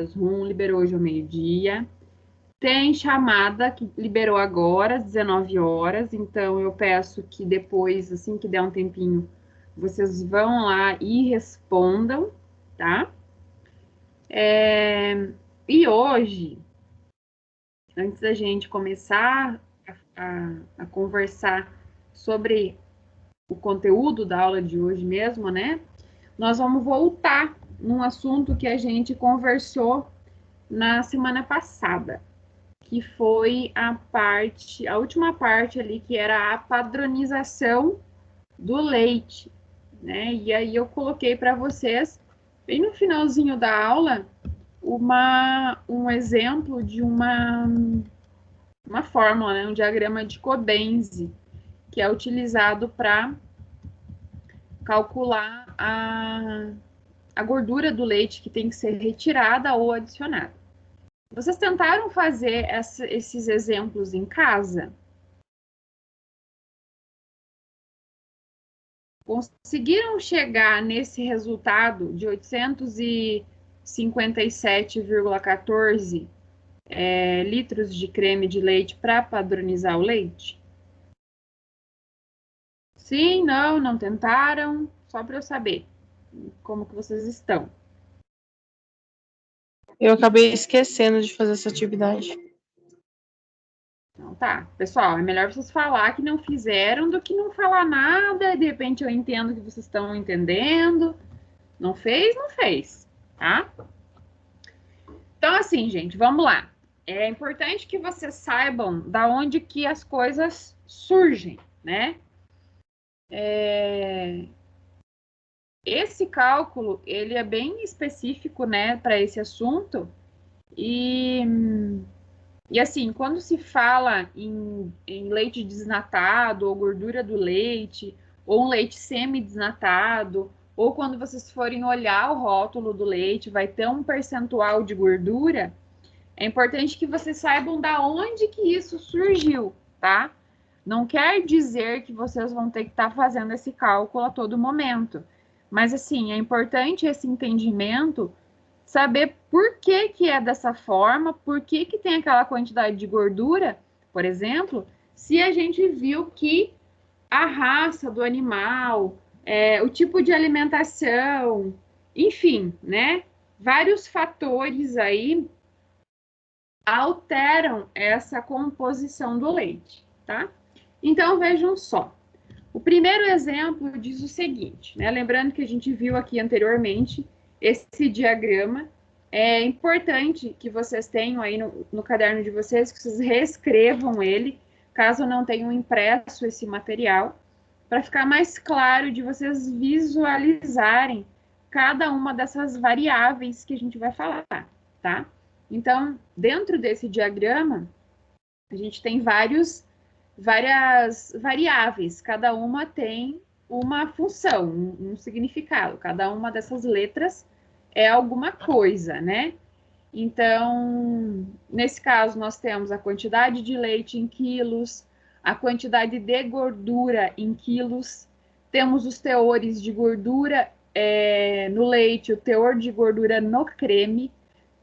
Zoom liberou hoje ao meio-dia. Tem chamada que liberou agora, às 19 horas. Então, eu peço que depois, assim que der um tempinho, vocês vão lá e respondam, tá? E hoje, antes da gente começar a conversar sobre o conteúdo da aula de hoje mesmo, né? Nós vamos voltar num assunto que a gente conversou na semana passada, que foi a última parte ali, que era a padronização do leite, né? E aí eu coloquei para vocês, bem no finalzinho da aula, um exemplo de uma fórmula, né? Um diagrama de Cobenzi, que é utilizado para calcular a gordura do leite que tem que ser retirada ou adicionada. Vocês tentaram fazer esses exemplos em casa? Conseguiram chegar nesse resultado de 857,14 litros de creme de leite para padronizar o leite? Sim, não tentaram? Só para eu saber como que vocês estão. Eu acabei esquecendo de fazer essa atividade. Então tá, pessoal, é melhor vocês falar que não fizeram do que não falar nada, e de repente eu entendo que vocês estão entendendo. Não fez, não fez, tá? Então, assim, gente, vamos lá. É importante que vocês saibam da onde que as coisas surgem, né? Esse cálculo, ele é bem específico, né, para esse assunto. E assim, quando se fala em leite desnatado, ou gordura do leite, ou um leite semi-desnatado, ou quando vocês forem olhar o rótulo do leite, vai ter um percentual de gordura, é importante que vocês saibam da onde que isso surgiu, tá? Não quer dizer que vocês vão ter que estar fazendo esse cálculo a todo momento. Mas, assim, é importante esse entendimento, saber por que que é dessa forma, por que que tem aquela quantidade de gordura, por exemplo, se a gente viu que a raça do animal, o tipo de alimentação, enfim, né? Vários fatores aí alteram essa composição do leite, tá? Então, vejam só. O primeiro exemplo diz o seguinte, né? Lembrando que a gente viu aqui anteriormente esse diagrama. É importante que vocês tenham aí no caderno de vocês, que vocês reescrevam ele, caso não tenham impresso esse material, para ficar mais claro de vocês visualizarem cada uma dessas variáveis que a gente vai falar, tá? Então, dentro desse diagrama, a gente tem várias variáveis, cada uma tem uma função, um significado, cada uma dessas letras é alguma coisa, né? Então, nesse caso, nós temos a quantidade de leite em quilos, a quantidade de gordura em quilos, temos os teores de gordura no leite, o teor de gordura no creme.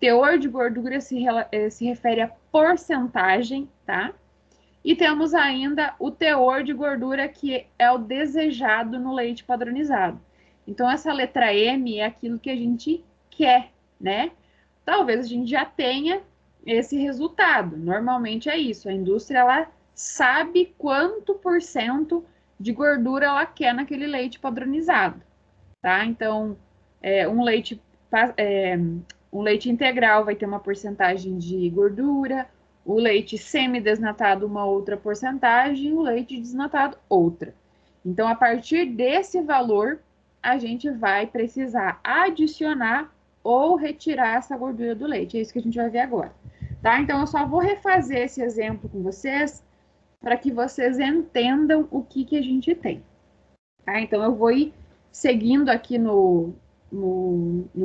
Teor de gordura se refere a porcentagem, tá? E temos ainda o teor de gordura que é o desejado no leite padronizado. Então, essa letra M é aquilo que a gente quer, né? Talvez a gente já tenha esse resultado. Normalmente é isso. A indústria, ela sabe quanto por cento de gordura ela quer naquele leite padronizado, tá? Então, um leite integral vai ter uma porcentagem de gordura, o leite semi-desnatado uma outra porcentagem, e o leite desnatado outra. Então, a partir desse valor, a gente vai precisar adicionar ou retirar essa gordura do leite. É isso que a gente vai ver agora, tá? Então, eu só vou refazer esse exemplo com vocês para que vocês entendam o que a gente tem, tá? Então, eu vou ir seguindo aqui no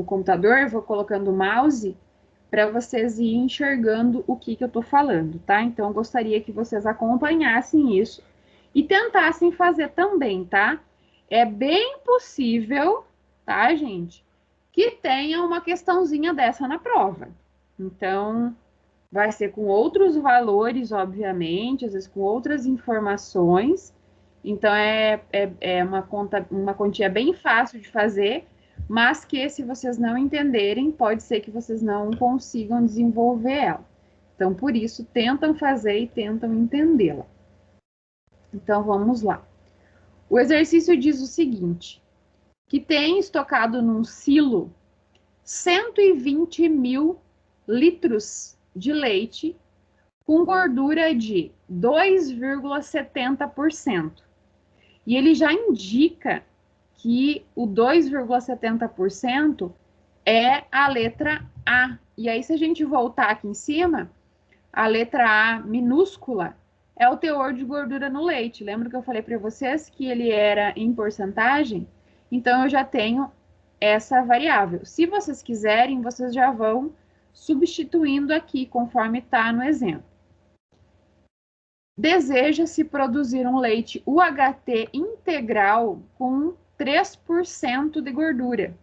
computador, vou colocando o mouse para vocês irem enxergando o que eu estou falando, tá? Então, eu gostaria que vocês acompanhassem isso e tentassem fazer também, tá? É bem possível, tá, gente, que tenha uma questãozinha dessa na prova. Então, vai ser com outros valores, obviamente, às vezes com outras informações. Então, é uma quantia bem fácil de fazer, mas que se vocês não entenderem, pode ser que vocês não consigam desenvolver ela. Então, por isso, tentam fazer e tentam entendê-la. Então, vamos lá. O exercício diz o seguinte, que tem estocado num silo 120 mil litros de leite com gordura de 2,70%. E ele já indica que o 2,70% é a letra A. E aí, se a gente voltar aqui em cima, a letra A minúscula é o teor de gordura no leite. Lembra que eu falei para vocês que ele era em porcentagem? Então, eu já tenho essa variável. Se vocês quiserem, vocês já vão substituindo aqui, conforme está no exemplo. Deseja-se produzir um leite UHT integral com 3% de gordura.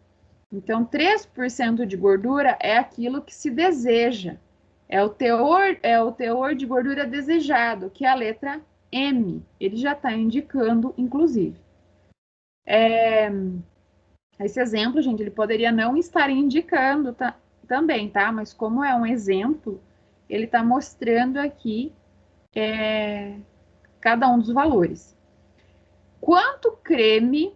Então, 3% de gordura é aquilo que se deseja. É o teor de gordura desejado, que é a letra M. Ele já está indicando, inclusive. Esse exemplo, gente, ele poderia não estar indicando também, tá? Mas como é um exemplo, ele está mostrando aqui cada um dos valores. Quanto creme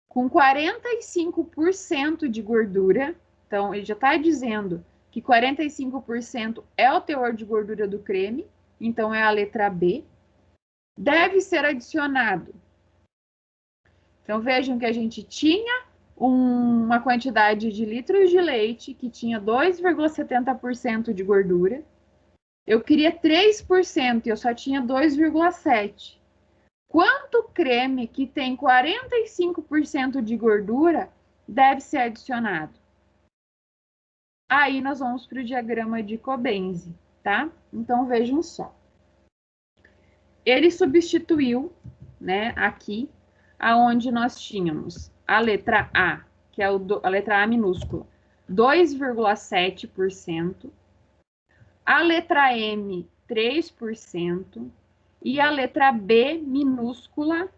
com 45% de gordura, então ele já está dizendo que 45% é o teor de gordura do creme, então é a letra B, deve ser adicionado. Então vejam que a gente tinha uma quantidade de litros de leite que tinha 2,70% de gordura. Eu queria 3% e eu só tinha 2,7%. Quanto creme que tem 45% de gordura deve ser adicionado? Aí nós vamos para o diagrama de Cobenzi, tá? Então vejam só. Ele substituiu, né, aqui, aonde nós tínhamos a letra A, que é a letra A minúscula, 2,7%, a letra M, 3%, e a letra B minúscula,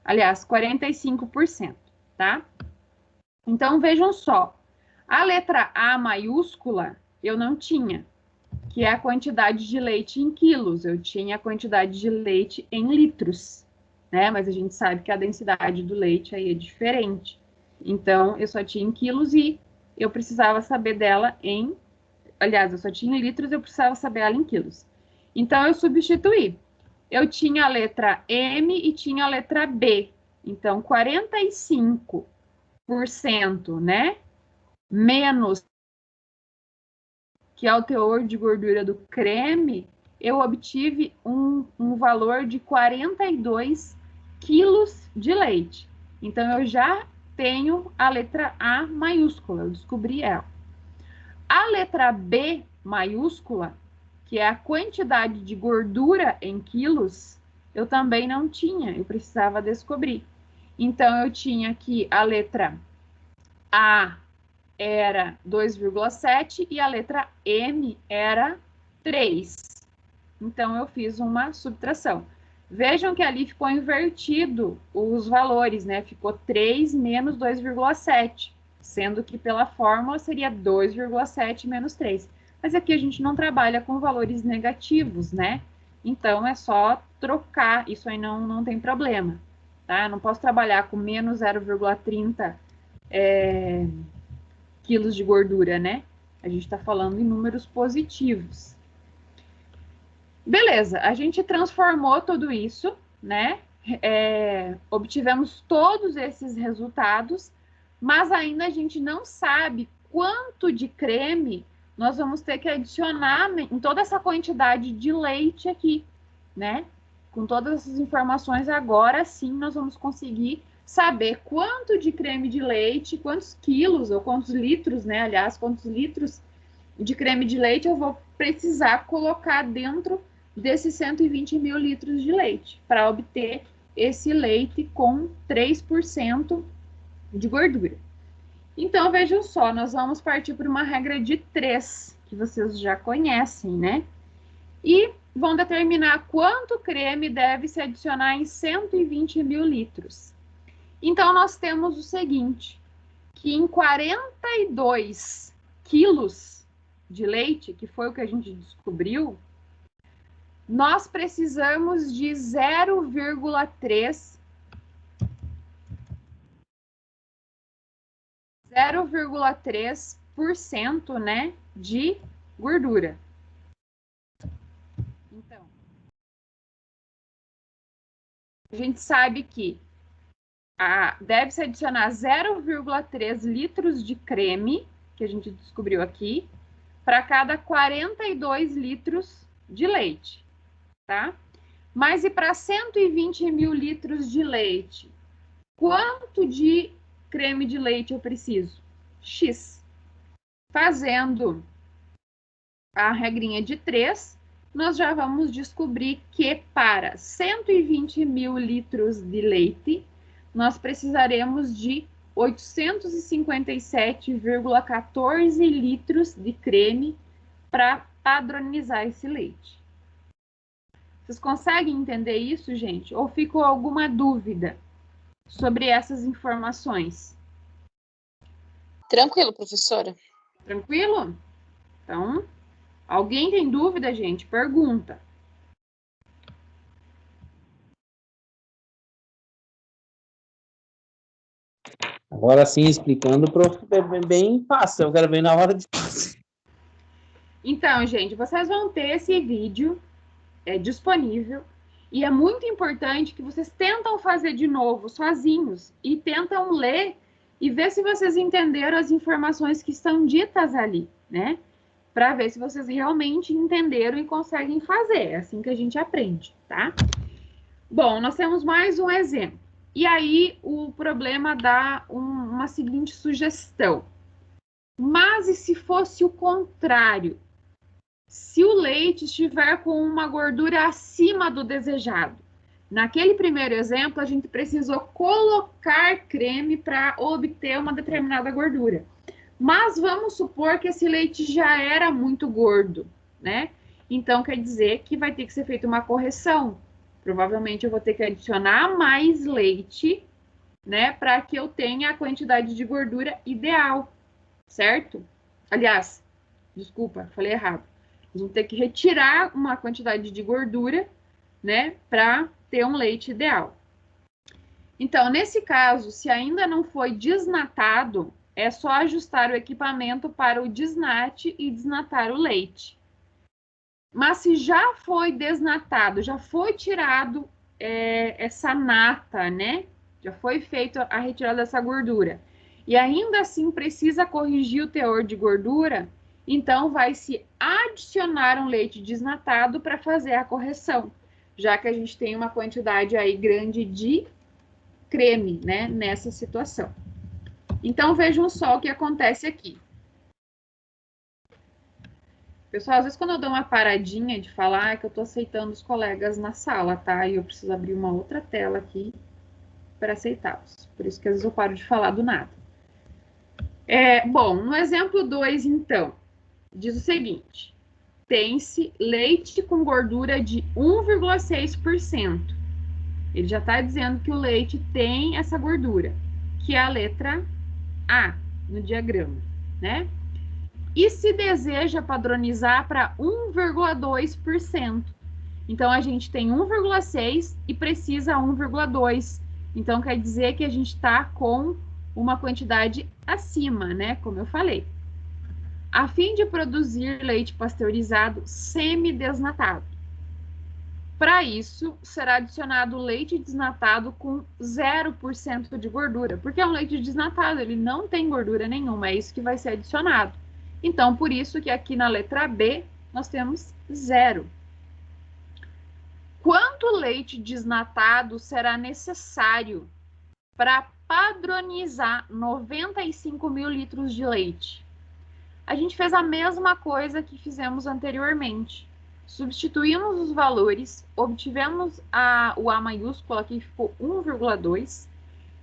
45%, tá? Então, vejam só, a letra A maiúscula eu não tinha, que é a quantidade de leite em quilos, eu tinha a quantidade de leite em litros, né? Mas a gente sabe que a densidade do leite aí é diferente. Então, eu só tinha em quilos e eu precisava saber dela aliás, eu só tinha em litros, eu precisava saber ela em quilos. Então, eu substituí. Eu tinha a letra M e tinha a letra B. Então, 45%, né? Menos, que é o teor de gordura do creme, eu obtive um valor de 42 quilos de leite. Então, eu já tenho a letra A maiúscula, eu descobri ela. A letra B maiúscula, que é a quantidade de gordura em quilos, eu também não tinha, eu precisava descobrir. Então, eu tinha aqui a letra A era 2,7 e a letra M era 3. Então, eu fiz uma subtração. Vejam que ali ficou invertido os valores, né? Ficou 3 menos 2,7. Sendo que pela fórmula seria 2,7 menos 3. Mas aqui a gente não trabalha com valores negativos, né? Então, é só trocar, isso aí não tem problema, tá? Eu não posso trabalhar com menos 0,30 quilos de gordura, né? A gente está falando em números positivos. Beleza, a gente transformou tudo isso, né? Obtivemos todos esses resultados, mas ainda a gente não sabe quanto de creme nós vamos ter que adicionar em toda essa quantidade de leite aqui, né? Com todas essas informações, agora sim nós vamos conseguir saber quanto de creme de leite, quantos quilos ou quantos litros, né? Aliás, quantos litros de creme de leite eu vou precisar colocar dentro desses 120 mil litros de leite para obter esse leite com 3% de gordura. Então, vejam só, nós vamos partir por uma regra de 3, que vocês já conhecem, né? E vão determinar quanto creme deve se adicionar em 120 mil litros. Então, nós temos o seguinte, que em 42 quilos de leite, que foi o que a gente descobriu, nós precisamos de 0,3%, né, de gordura. Então, a gente sabe que deve-se adicionar 0,3 litros de creme, que a gente descobriu aqui, para cada 42 litros de leite, tá? Mas e para 120 mil litros de leite? Quanto de creme de leite eu preciso? X. Fazendo a regrinha de 3, nós já vamos descobrir que para 120 mil litros de leite, nós precisaremos de 857,14 litros de creme para padronizar esse leite. Vocês conseguem entender isso, gente? Ou ficou alguma dúvida sobre essas informações? Tranquilo, professora. Tranquilo? Então, alguém tem dúvida, gente? Pergunta. Agora sim, explicando, prof, é bem fácil. Eu quero ver na hora de... Então, gente, vocês vão ter esse vídeo disponível e é muito importante que vocês tentam fazer de novo sozinhos e tentam ler e ver se vocês entenderam as informações que estão ditas ali, né? Para ver se vocês realmente entenderam e conseguem fazer. É assim que a gente aprende, tá? Bom, nós temos mais um exemplo. E aí, o problema dá uma seguinte sugestão. Mas e se fosse o contrário? Se o leite estiver com uma gordura acima do desejado? Naquele primeiro exemplo, a gente precisou colocar creme para obter uma determinada gordura. Mas vamos supor que esse leite já era muito gordo, né? Então, quer dizer que vai ter que ser feita uma correção. Provavelmente eu vou ter que adicionar mais leite, né? Para que eu tenha a quantidade de gordura ideal, certo? Aliás, desculpa, falei errado. A gente tem que retirar uma quantidade de gordura, né? Para ter um leite ideal. Então, nesse caso, se ainda não foi desnatado, é só ajustar o equipamento para o desnate e desnatar o leite. Mas se já foi desnatado, já foi tirado essa nata, né? Já foi feita a retirada dessa gordura. E ainda assim precisa corrigir o teor de gordura, então vai se adicionar um leite desnatado para fazer a correção, já que a gente tem uma quantidade aí grande de creme, né? Nessa situação. Então vejam só o que acontece aqui. Pessoal, às vezes quando eu dou uma paradinha de falar, é que eu tô aceitando os colegas na sala, tá? E eu preciso abrir uma outra tela aqui para aceitá-los. Por isso que às vezes eu paro de falar do nada. Bom, no exemplo 2, então, diz o seguinte. Tem-se leite com gordura de 1,6%. Ele já está dizendo que o leite tem essa gordura, que é a letra A no diagrama, né? E se deseja padronizar para 1,2%. Então, a gente tem 1,6 e precisa 1,2. Então, quer dizer que a gente está com uma quantidade acima, né? Como eu falei. A fim de produzir leite pasteurizado semidesnatado. Para isso, será adicionado leite desnatado com 0% de gordura, porque é um leite desnatado, ele não tem gordura nenhuma, é isso que vai ser adicionado. Então, por isso que aqui na letra B, nós temos 0. Quanto leite desnatado será necessário para padronizar 95 mil litros de leite? A gente fez a mesma coisa que fizemos anteriormente. substituímos os valores, obtivemos o A maiúsculo, aqui ficou 1,2,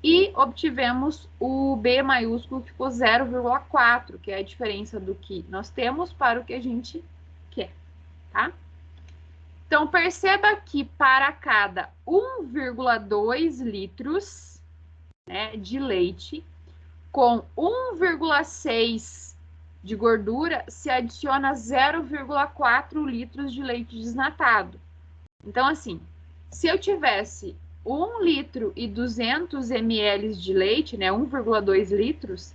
e obtivemos o B maiúsculo, que ficou 0,4, que é a diferença do que nós temos para o que a gente quer, tá? Então, perceba que para cada 1,2 litros, né, de leite, com 1,6 de gordura, se adiciona 0,4 litros de leite desnatado. Então, assim, se eu tivesse 1 litro e 200 ml de leite, né, 1,2 litros,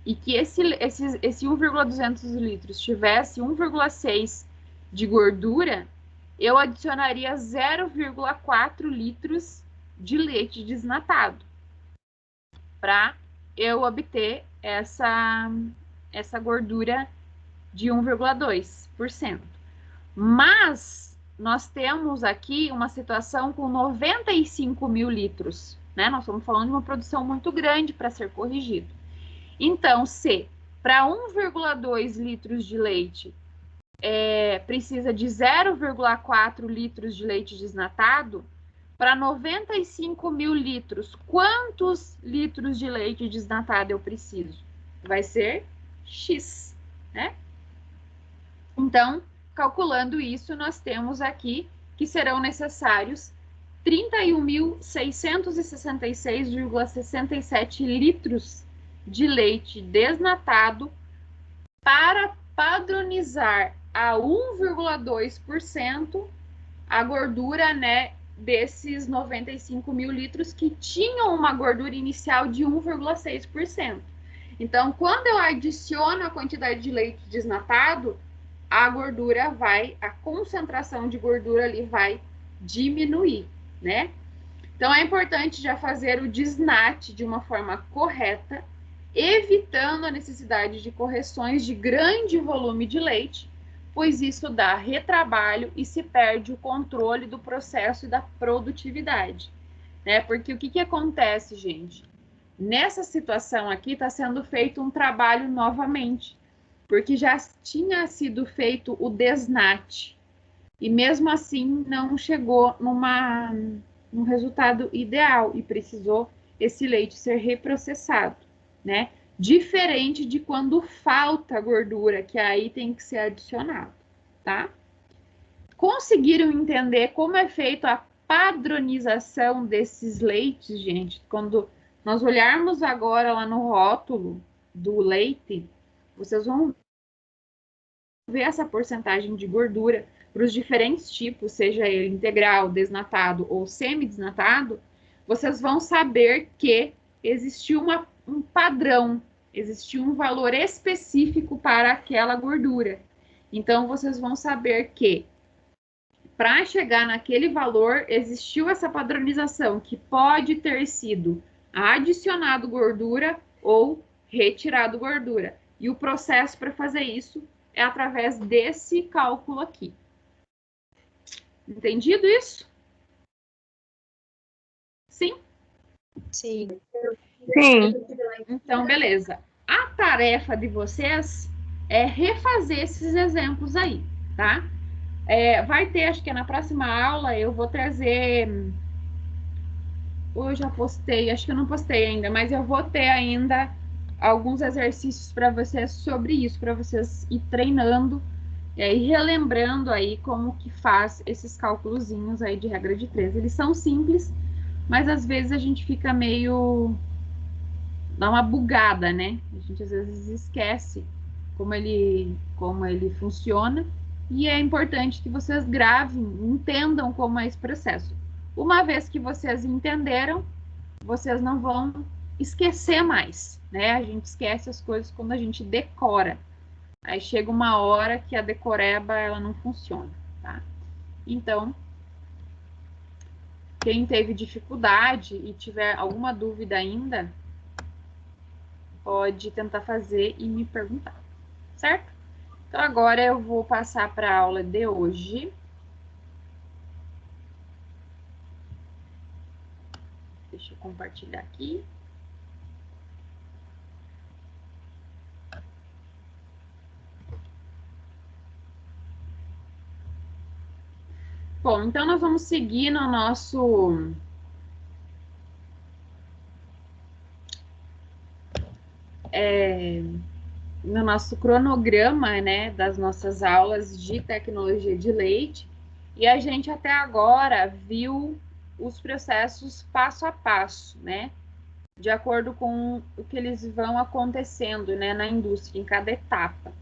e que esse 1,200 litros tivesse 1,6 de gordura, eu adicionaria 0,4 litros de leite desnatado para eu obter essa gordura de 1,2%. Mas nós temos aqui uma situação com 95 mil litros, né? Nós estamos falando de uma produção muito grande para ser corrigido. Então, se para 1,2 litros de leite precisa de 0,4 litros de leite desnatado, para 95 mil litros, quantos litros de leite desnatado eu preciso? Vai ser X, né? Então, calculando isso, nós temos aqui que serão necessários 31.666,67 litros de leite desnatado para padronizar a 1,2% a gordura, né, desses 95 mil litros que tinham uma gordura inicial de 1,6%. Então, quando eu adiciono a quantidade de leite desnatado, a concentração de gordura ali vai diminuir, né? Então, é importante já fazer o desnate de uma forma correta, evitando a necessidade de correções de grande volume de leite, pois isso dá retrabalho e se perde o controle do processo e da produtividade, né? Porque o que acontece, gente? Nessa situação aqui está sendo feito um trabalho novamente, porque já tinha sido feito o desnate, e mesmo assim não chegou num resultado ideal e precisou esse leite ser reprocessado, né? Diferente de quando falta gordura, que aí tem que ser adicionado, tá? Conseguiram entender como é feita a padronização desses leites, gente? Quando nós olharmos agora lá no rótulo do leite, vocês vão ver essa porcentagem de gordura para os diferentes tipos, seja ele integral, desnatado ou semi-desnatado, vocês vão saber que existiu um padrão, existiu um valor específico para aquela gordura. Então, vocês vão saber que para chegar naquele valor, existiu essa padronização que pode ter sido adicionado gordura ou retirado gordura. E o processo para fazer isso é através desse cálculo aqui. Entendido isso? Sim? Sim. Sim. Então, beleza. A tarefa de vocês é refazer esses exemplos aí, tá? Vai ter, acho que na próxima aula, eu vou trazer... Eu já postei, acho que eu não postei ainda, mas eu vou ter ainda alguns exercícios para vocês sobre isso, para vocês ir treinando e relembrando aí como que faz esses cálculozinhos aí de regra de 3. Eles são simples, mas às vezes a gente fica meio... dá uma bugada, né? A gente às vezes esquece como ele funciona, e é importante que vocês gravem, entendam como é esse processo. Uma vez que vocês entenderam, vocês não vão esquecer mais, né? A gente esquece as coisas quando a gente decora. Aí chega uma hora que a decoreba, ela não funciona, tá? Então, quem teve dificuldade e tiver alguma dúvida ainda, pode tentar fazer e me perguntar, certo? Então, agora eu vou passar para a aula de hoje. Deixa eu compartilhar aqui. Bom, então nós vamos seguir no nosso cronograma, né, das nossas aulas de tecnologia de leite, e a gente até agora viu os processos passo a passo, né, de acordo com o que eles vão acontecendo, né, na indústria, em cada etapa.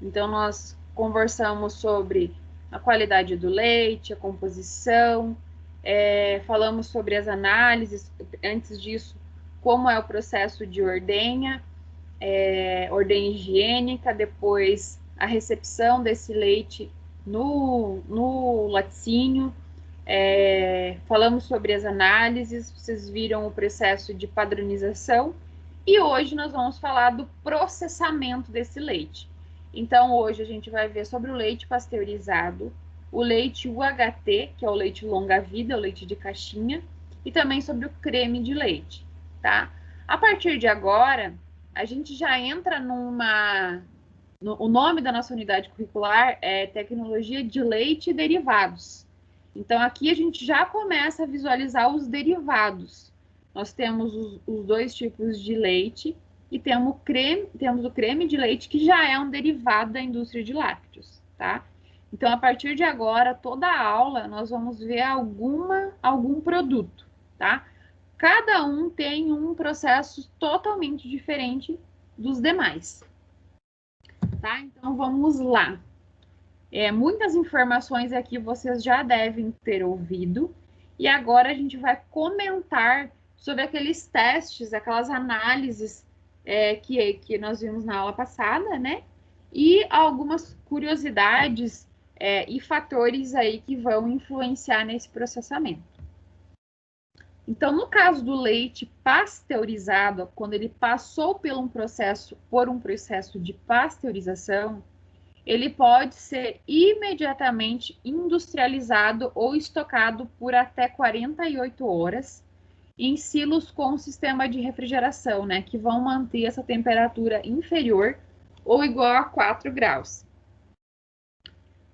Então, nós conversamos sobre a qualidade do leite, a composição, falamos sobre as análises, antes disso, como é o processo de ordenha, ordenha higiênica, depois a recepção desse leite no laticínio, falamos sobre as análises, vocês viram o processo de padronização, e hoje nós vamos falar do processamento desse leite. Então, hoje a gente vai ver sobre o leite pasteurizado, o leite UHT, que é o leite longa-vida, o leite de caixinha, e também sobre o creme de leite, tá? A partir de agora, a gente já entra o nome da nossa unidade curricular é Tecnologia de Leite e Derivados. Então, aqui a gente já começa a visualizar os derivados. Nós temos os dois tipos de leite e temos o creme de leite, que já é um derivado da indústria de lácteos, tá? Então, a partir de agora, toda a aula, nós vamos ver algum produto, tá? Cada um tem um processo totalmente diferente dos demais, tá? Então, vamos lá. Muitas informações aqui vocês já devem ter ouvido, e agora a gente vai comentar sobre aqueles testes, aquelas análises que nós vimos na aula passada, né? E algumas curiosidades e fatores aí que vão influenciar nesse processamento. Então, no caso do leite pasteurizado, quando ele passou por um processo de pasteurização, ele pode ser imediatamente industrializado ou estocado por até 48 horas em silos com sistema de refrigeração, né, que vão manter essa temperatura inferior ou igual a 4 graus.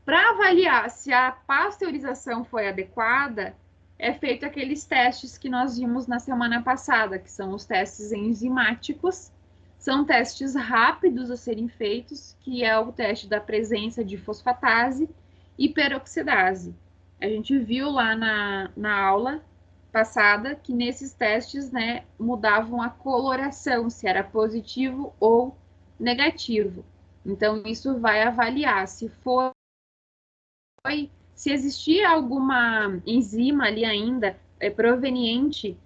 Para avaliar se a pasteurização foi adequada, é feito aqueles testes que nós vimos na semana passada, que são os testes enzimáticos. São testes rápidos a serem feitos, que é o teste da presença de fosfatase e peroxidase. A gente viu lá na aula passada que nesses testes, né, mudavam a coloração, se era positivo ou negativo. Então, isso vai avaliar se existia alguma enzima ali ainda proveniente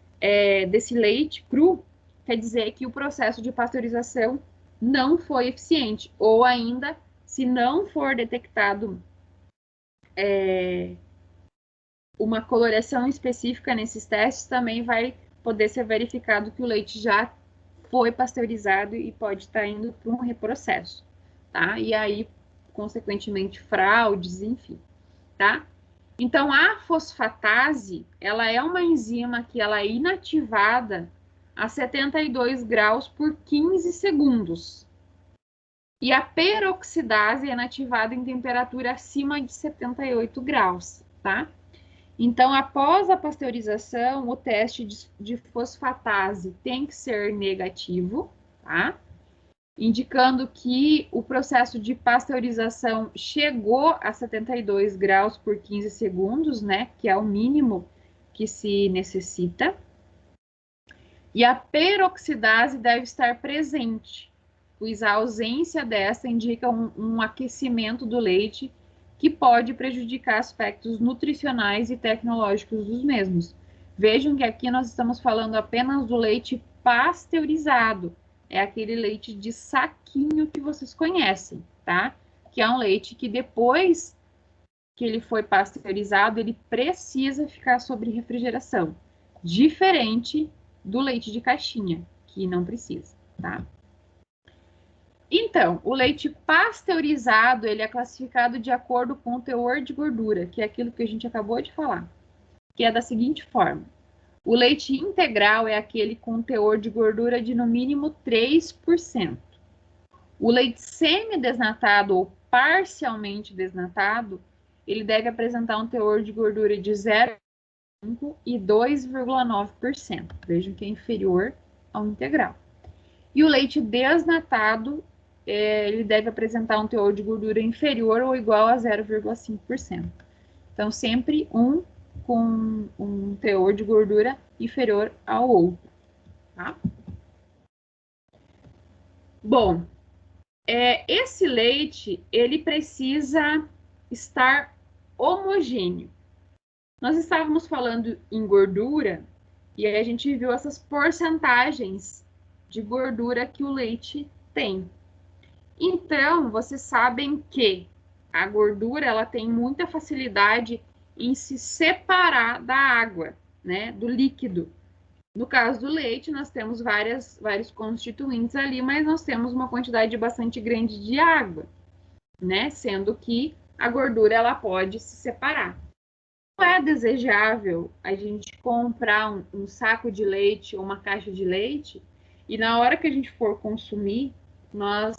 desse leite cru, quer dizer que o processo de pasteurização não foi eficiente, ou ainda, se não for detectado uma coloração específica nesses testes, também vai poder ser verificado que o leite já foi pasteurizado e pode estar indo para um reprocesso, tá? E aí, consequentemente, fraudes, enfim, tá? Então, a fosfatase, ela é uma enzima que ela é inativada a 72 graus por 15 segundos. E a peroxidase é inativada em temperatura acima de 78 graus, tá? Então, após a pasteurização, o teste de fosfatase tem que ser negativo, tá? Indicando que o processo de pasteurização chegou a 72 graus por 15 segundos, né? Que é o mínimo que se necessita. E a peroxidase deve estar presente, pois a ausência dessa indica um aquecimento do leite que pode prejudicar aspectos nutricionais e tecnológicos dos mesmos. Vejam que aqui nós estamos falando apenas do leite pasteurizado. É aquele leite de saquinho que vocês conhecem, tá? Que é um leite que depois que ele foi pasteurizado, ele precisa ficar sob refrigeração. Diferente do leite de caixinha, que não precisa, tá? Então, o leite pasteurizado, ele é classificado de acordo com o teor de gordura, que é aquilo que a gente acabou de falar, que é da seguinte forma. O leite integral é aquele com teor de gordura de no mínimo 3%. O leite semi-desnatado ou parcialmente desnatado ele deve apresentar um teor de gordura de 0,5% e 2,9%. Vejam que é inferior ao integral. E o leite desnatado, ele deve apresentar um teor de gordura inferior ou igual a 0,5%. Então, sempre um com um teor de gordura inferior ao outro, tá? Bom, esse leite, ele precisa estar homogêneo. Nós estávamos falando em gordura e aí a gente viu essas porcentagens de gordura que o leite tem. Então, vocês sabem que a gordura, ela tem muita facilidade em se separar da água, né, do líquido. No caso do leite, nós temos vários constituintes ali, mas nós temos uma quantidade bastante grande de água, né, sendo que a gordura, ela pode se separar. Não é desejável a gente comprar um saco de leite ou uma caixa de leite e na hora que a gente for consumir, nós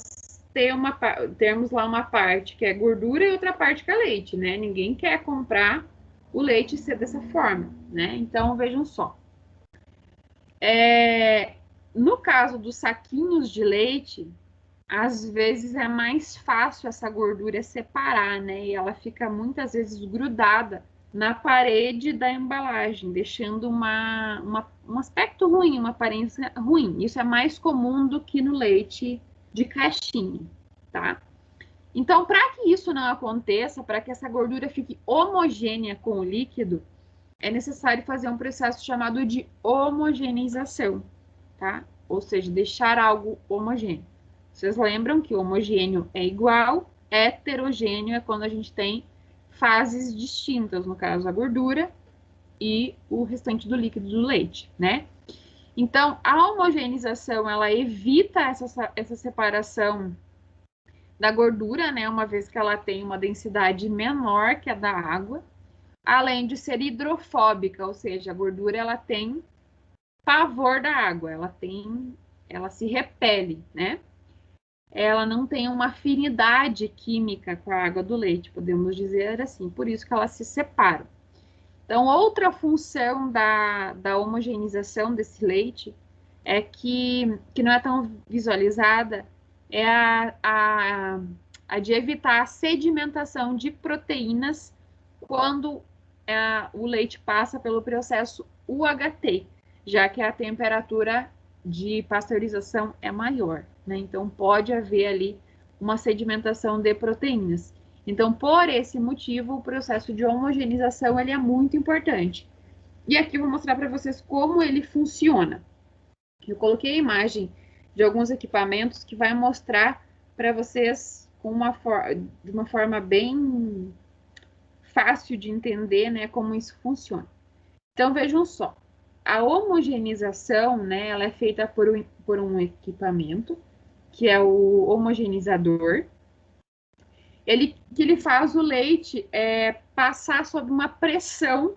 temos lá uma parte que é gordura e outra parte que é leite, né? Ninguém quer comprar o leite e ser dessa forma, né? Então, vejam só. No caso dos saquinhos de leite, às vezes é mais fácil essa gordura separar, né? E ela fica muitas vezes grudada na parede da embalagem, deixando um aspecto ruim, uma aparência ruim. Isso é mais comum do que no leite de caixinha, tá? Então, para que isso não aconteça, para que essa gordura fique homogênea com o líquido, é necessário fazer um processo chamado de homogeneização, tá? Ou seja, deixar algo homogêneo. Vocês lembram que homogêneo é igual, heterogêneo é quando a gente tem fases distintas, no caso a gordura e o restante do líquido do leite, né? Então, a homogeneização, ela evita essa separação da gordura, né? Uma vez que ela tem uma densidade menor que a da água, além de ser hidrofóbica, ou seja, a gordura, ela tem pavor da água, ela se repele, né? Ela não tem uma afinidade química com a água do leite, podemos dizer assim, por isso que elas se separam. Então, outra função da homogeneização desse leite é que não é tão visualizada, é a de evitar a sedimentação de proteínas quando o leite passa pelo processo UHT, já que a temperatura de pasteurização é maior, né? Então, pode haver ali uma sedimentação de proteínas. Então, por esse motivo, o processo de homogeneização ele é muito importante. E aqui eu vou mostrar para vocês como ele funciona. Eu coloquei a imagem de alguns equipamentos que vai mostrar para vocês de uma forma bem fácil de entender, né, como isso funciona. Então, vejam só. A homogeneização, né, ela é feita por um equipamento, que é o homogeneizador. Que ele faz o leite passar sob uma pressão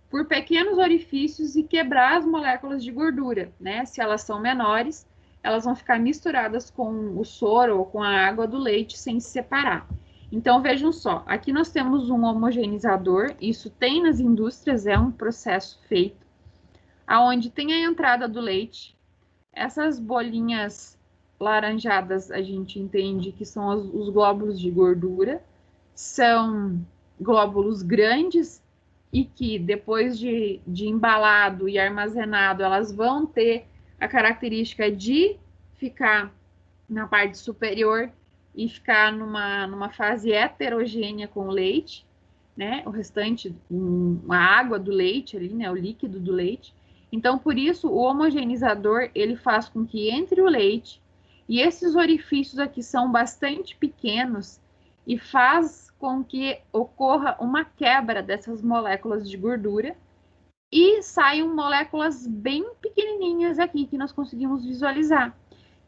por pequenos orifícios e quebrar as moléculas de gordura, né? Se elas são menores, elas vão ficar misturadas com o soro ou com a água do leite sem se separar. Então, vejam só, aqui nós temos um homogeneizador, isso tem nas indústrias, é um processo feito, aonde tem a entrada do leite, essas bolinhas laranjadas a gente entende que são os glóbulos de gordura, são glóbulos grandes e que depois de embalado e armazenado, elas vão ter a característica de ficar na parte superior e ficar numa fase heterogênea com o leite, né? O restante, a água do leite ali, né? O líquido do leite. Então, por isso, o homogeneizador, ele faz com que entre o leite e esses orifícios aqui são bastante pequenos e faz com que ocorra uma quebra dessas moléculas de gordura e saiam moléculas bem pequenininhas aqui que nós conseguimos visualizar.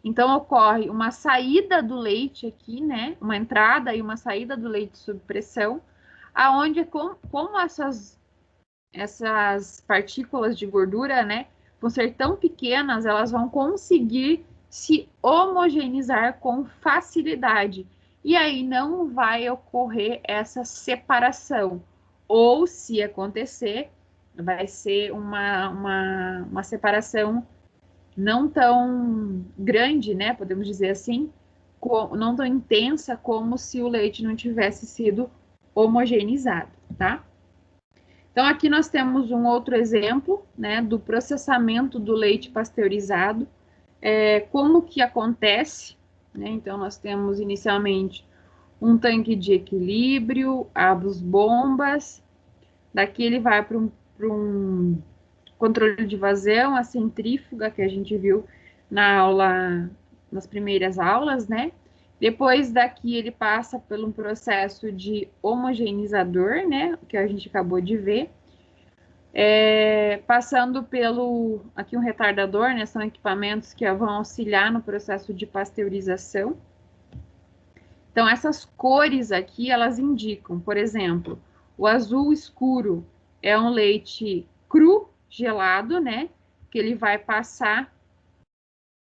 Então, ocorre uma saída do leite aqui, né? Uma entrada e uma saída do leite sob pressão, aonde, como essas partículas de gordura, né, vão ser tão pequenas, elas vão conseguir se homogeneizar com facilidade. e aí não vai ocorrer essa separação. Ou, se acontecer, vai ser uma separação não tão grande, né? Podemos dizer assim, não tão intensa como se o leite não tivesse sido homogeneizado, tá? Então, aqui nós temos um outro exemplo, né, do processamento do leite pasteurizado, como que acontece, né? Então, nós temos inicialmente um tanque de equilíbrio, as bombas, daqui ele vai para um controle de vazão, a centrífuga que a gente viu nas primeiras aulas, né? Depois daqui ele passa por um processo de homogeneizador, né? Que a gente acabou de ver. Passando pelo, aqui um retardador, né? São equipamentos que vão auxiliar no processo de pasteurização. Então, essas cores aqui, elas indicam, por exemplo, o azul escuro é um leite cru, gelado, né? Que ele vai passar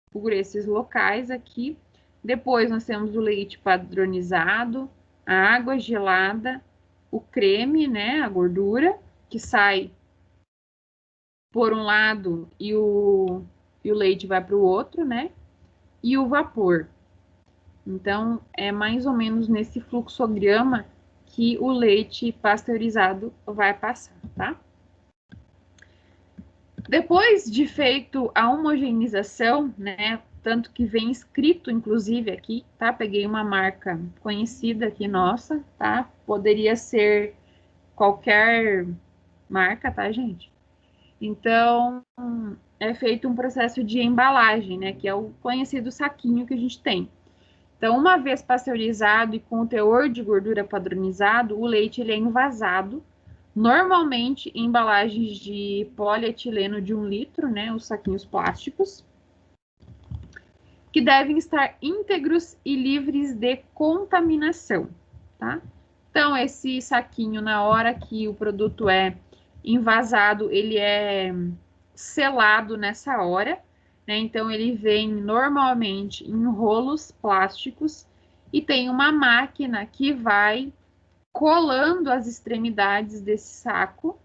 por esses locais aqui. Depois nós temos o leite padronizado, a água gelada, o creme, né? A gordura, que sai por um lado e o leite vai para o outro, né? E o vapor. Então, é mais ou menos nesse fluxograma que o leite pasteurizado vai passar, tá? Depois de feito a homogeneização, né, tanto que vem escrito, inclusive, aqui, tá? Peguei uma marca conhecida aqui nossa, tá? Poderia ser qualquer marca, tá, gente? Então, é feito um processo de embalagem, né, que é o conhecido saquinho que a gente tem. Então, uma vez pasteurizado e com o teor de gordura padronizado, o leite ele é envasado, normalmente em embalagens de polietileno de 1 litro, né, os saquinhos plásticos, que devem estar íntegros e livres de contaminação, tá? Então, esse saquinho, na hora que o produto é envasado, ele é selado nessa hora, né? Então, ele vem normalmente em rolos plásticos e tem uma máquina que vai colando as extremidades desse saco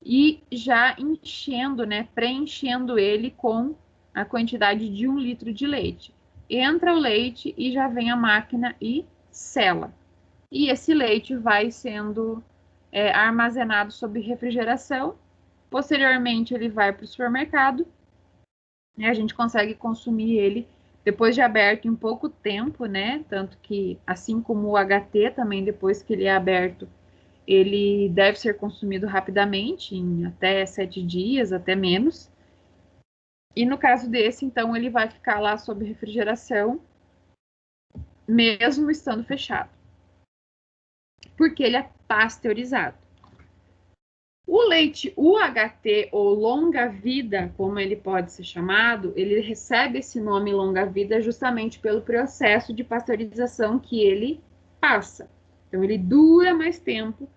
e já enchendo, né? Preenchendo ele com a quantidade de 1 litro de leite. Entra o leite e já vem a máquina e sela. E esse leite vai sendo armazenado sob refrigeração. Posteriormente, ele vai para o supermercado e a gente consegue consumir ele depois de aberto em pouco tempo, né? Tanto que, assim como o HT, também depois que ele é aberto, ele deve ser consumido rapidamente, em até 7 dias, até menos. E no caso desse, então, ele vai ficar lá sob refrigeração, mesmo estando fechado, porque ele é pasteurizado. O leite UHT, ou longa-vida, como ele pode ser chamado, ele recebe esse nome longa-vida justamente pelo processo de pasteurização que ele passa. Então, ele dura mais tempo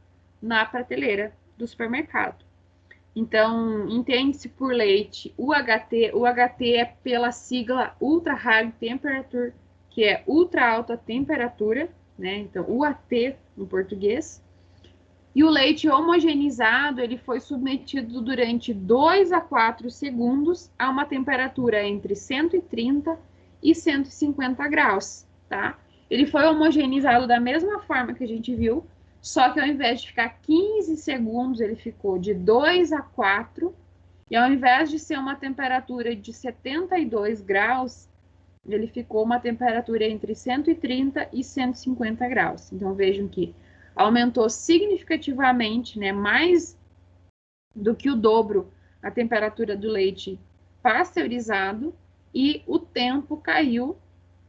na prateleira do supermercado. Então, entende-se por leite UHT. O UHT é pela sigla Ultra High Temperature, que é ultra alta temperatura, né? Então, UHT no português. E o leite homogeneizado, ele foi submetido durante 2 a 4 segundos a uma temperatura entre 130 e 150 graus, tá? Ele foi homogeneizado da mesma forma que a gente viu, só que ao invés de ficar 15 segundos, ele ficou de 2 a 4, e ao invés de ser uma temperatura de 72 graus, ele ficou uma temperatura entre 130 e 150 graus. Então, vejam que aumentou significativamente, né, mais do que o dobro a temperatura do leite pasteurizado e o tempo caiu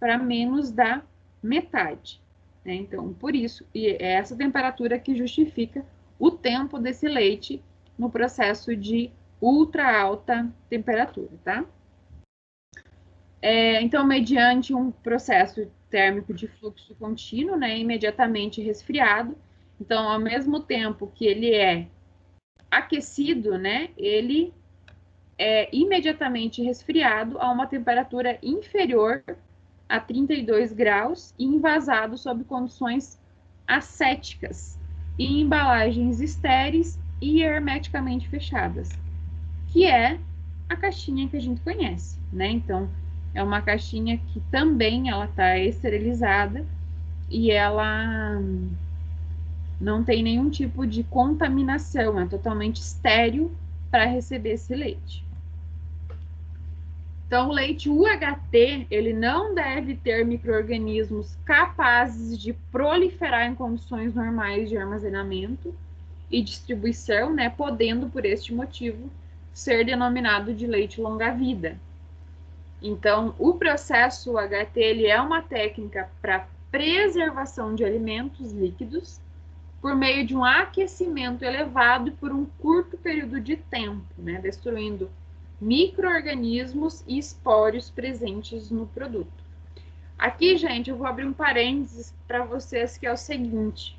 para menos da metade. Né? Então, por isso, e é essa temperatura que justifica o tempo desse leite no processo de ultra alta temperatura, tá? Então, mediante um processo térmico de fluxo contínuo, né, imediatamente resfriado. Então, ao mesmo tempo que ele é aquecido, né, ele é imediatamente resfriado a uma temperatura inferior a 32 graus e envasado sob condições ascéticas, em embalagens estéreis e hermeticamente fechadas, que é a caixinha que a gente conhece, né? Então, é uma caixinha que também ela está esterilizada e ela não tem nenhum tipo de contaminação, é totalmente estéril para receber esse leite. Então, o leite UHT, ele não deve ter micro-organismos capazes de proliferar em condições normais de armazenamento e distribuição, né, podendo, por este motivo, ser denominado de leite longa-vida. Então, o processo UHT, ele é uma técnica para preservação de alimentos líquidos por meio de um aquecimento elevado por um curto período de tempo, né, destruindo micro-organismos e espórios presentes no produto. Aqui, gente, eu vou abrir um parênteses para vocês, que é o seguinte: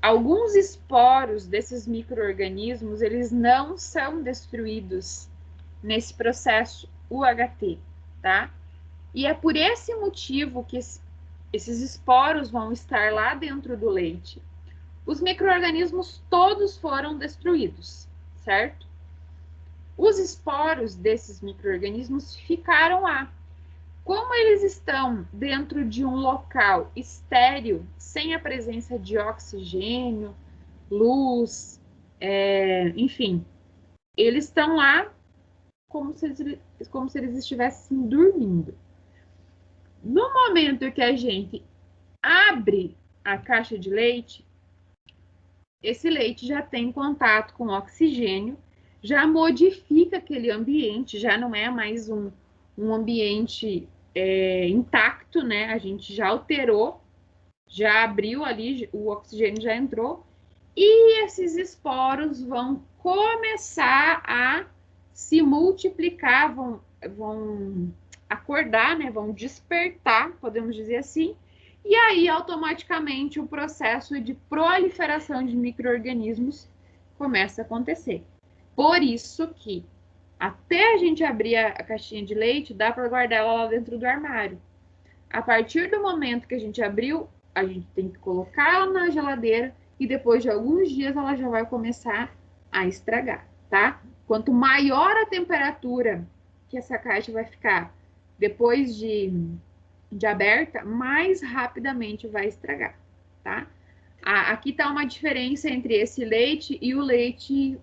alguns esporos desses micro-organismos, eles não são destruídos nesse processo UHT, tá? E é por esse motivo que esses esporos vão estar lá dentro do leite. Os micro-organismos todos foram destruídos, certo? Os esporos desses micro-organismos ficaram lá. Como eles estão dentro de um local estéril, sem a presença de oxigênio, luz, enfim, eles estão lá como se eles estivessem dormindo. No momento que a gente abre a caixa de leite, esse leite já tem contato com oxigênio, já modifica aquele ambiente, já não é mais um ambiente intacto, né? A gente já alterou, já abriu ali, o oxigênio já entrou, e esses esporos vão começar a se multiplicar, vão acordar, né? Vão despertar, podemos dizer assim, e aí automaticamente o processo de proliferação de micro-organismos começa a acontecer. Por isso que até a gente abrir a caixinha de leite, dá para guardar ela lá dentro do armário. A partir do momento que a gente abriu, a gente tem que colocar ela na geladeira e depois de alguns dias ela já vai começar a estragar, tá? Quanto maior a temperatura que essa caixa vai ficar depois de aberta, mais rapidamente vai estragar, tá? Aqui tá uma diferença entre esse leite e o leite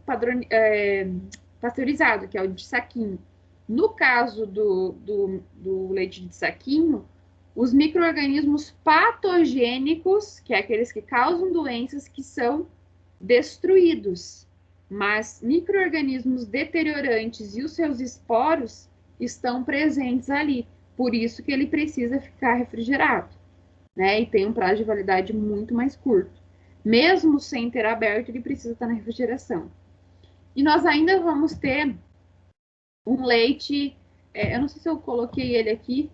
pasteurizado, que é o de saquinho. No caso do leite de saquinho, os micro-organismos patogênicos, que é aqueles que causam doenças, que são destruídos. Mas micro-organismos deteriorantes e os seus esporos estão presentes ali. Por isso que ele precisa ficar refrigerado, né? E tem um prazo de validade muito mais curto. Mesmo sem ter aberto, ele precisa estar na refrigeração. E nós ainda vamos ter um leite, eu não sei se eu coloquei ele aqui,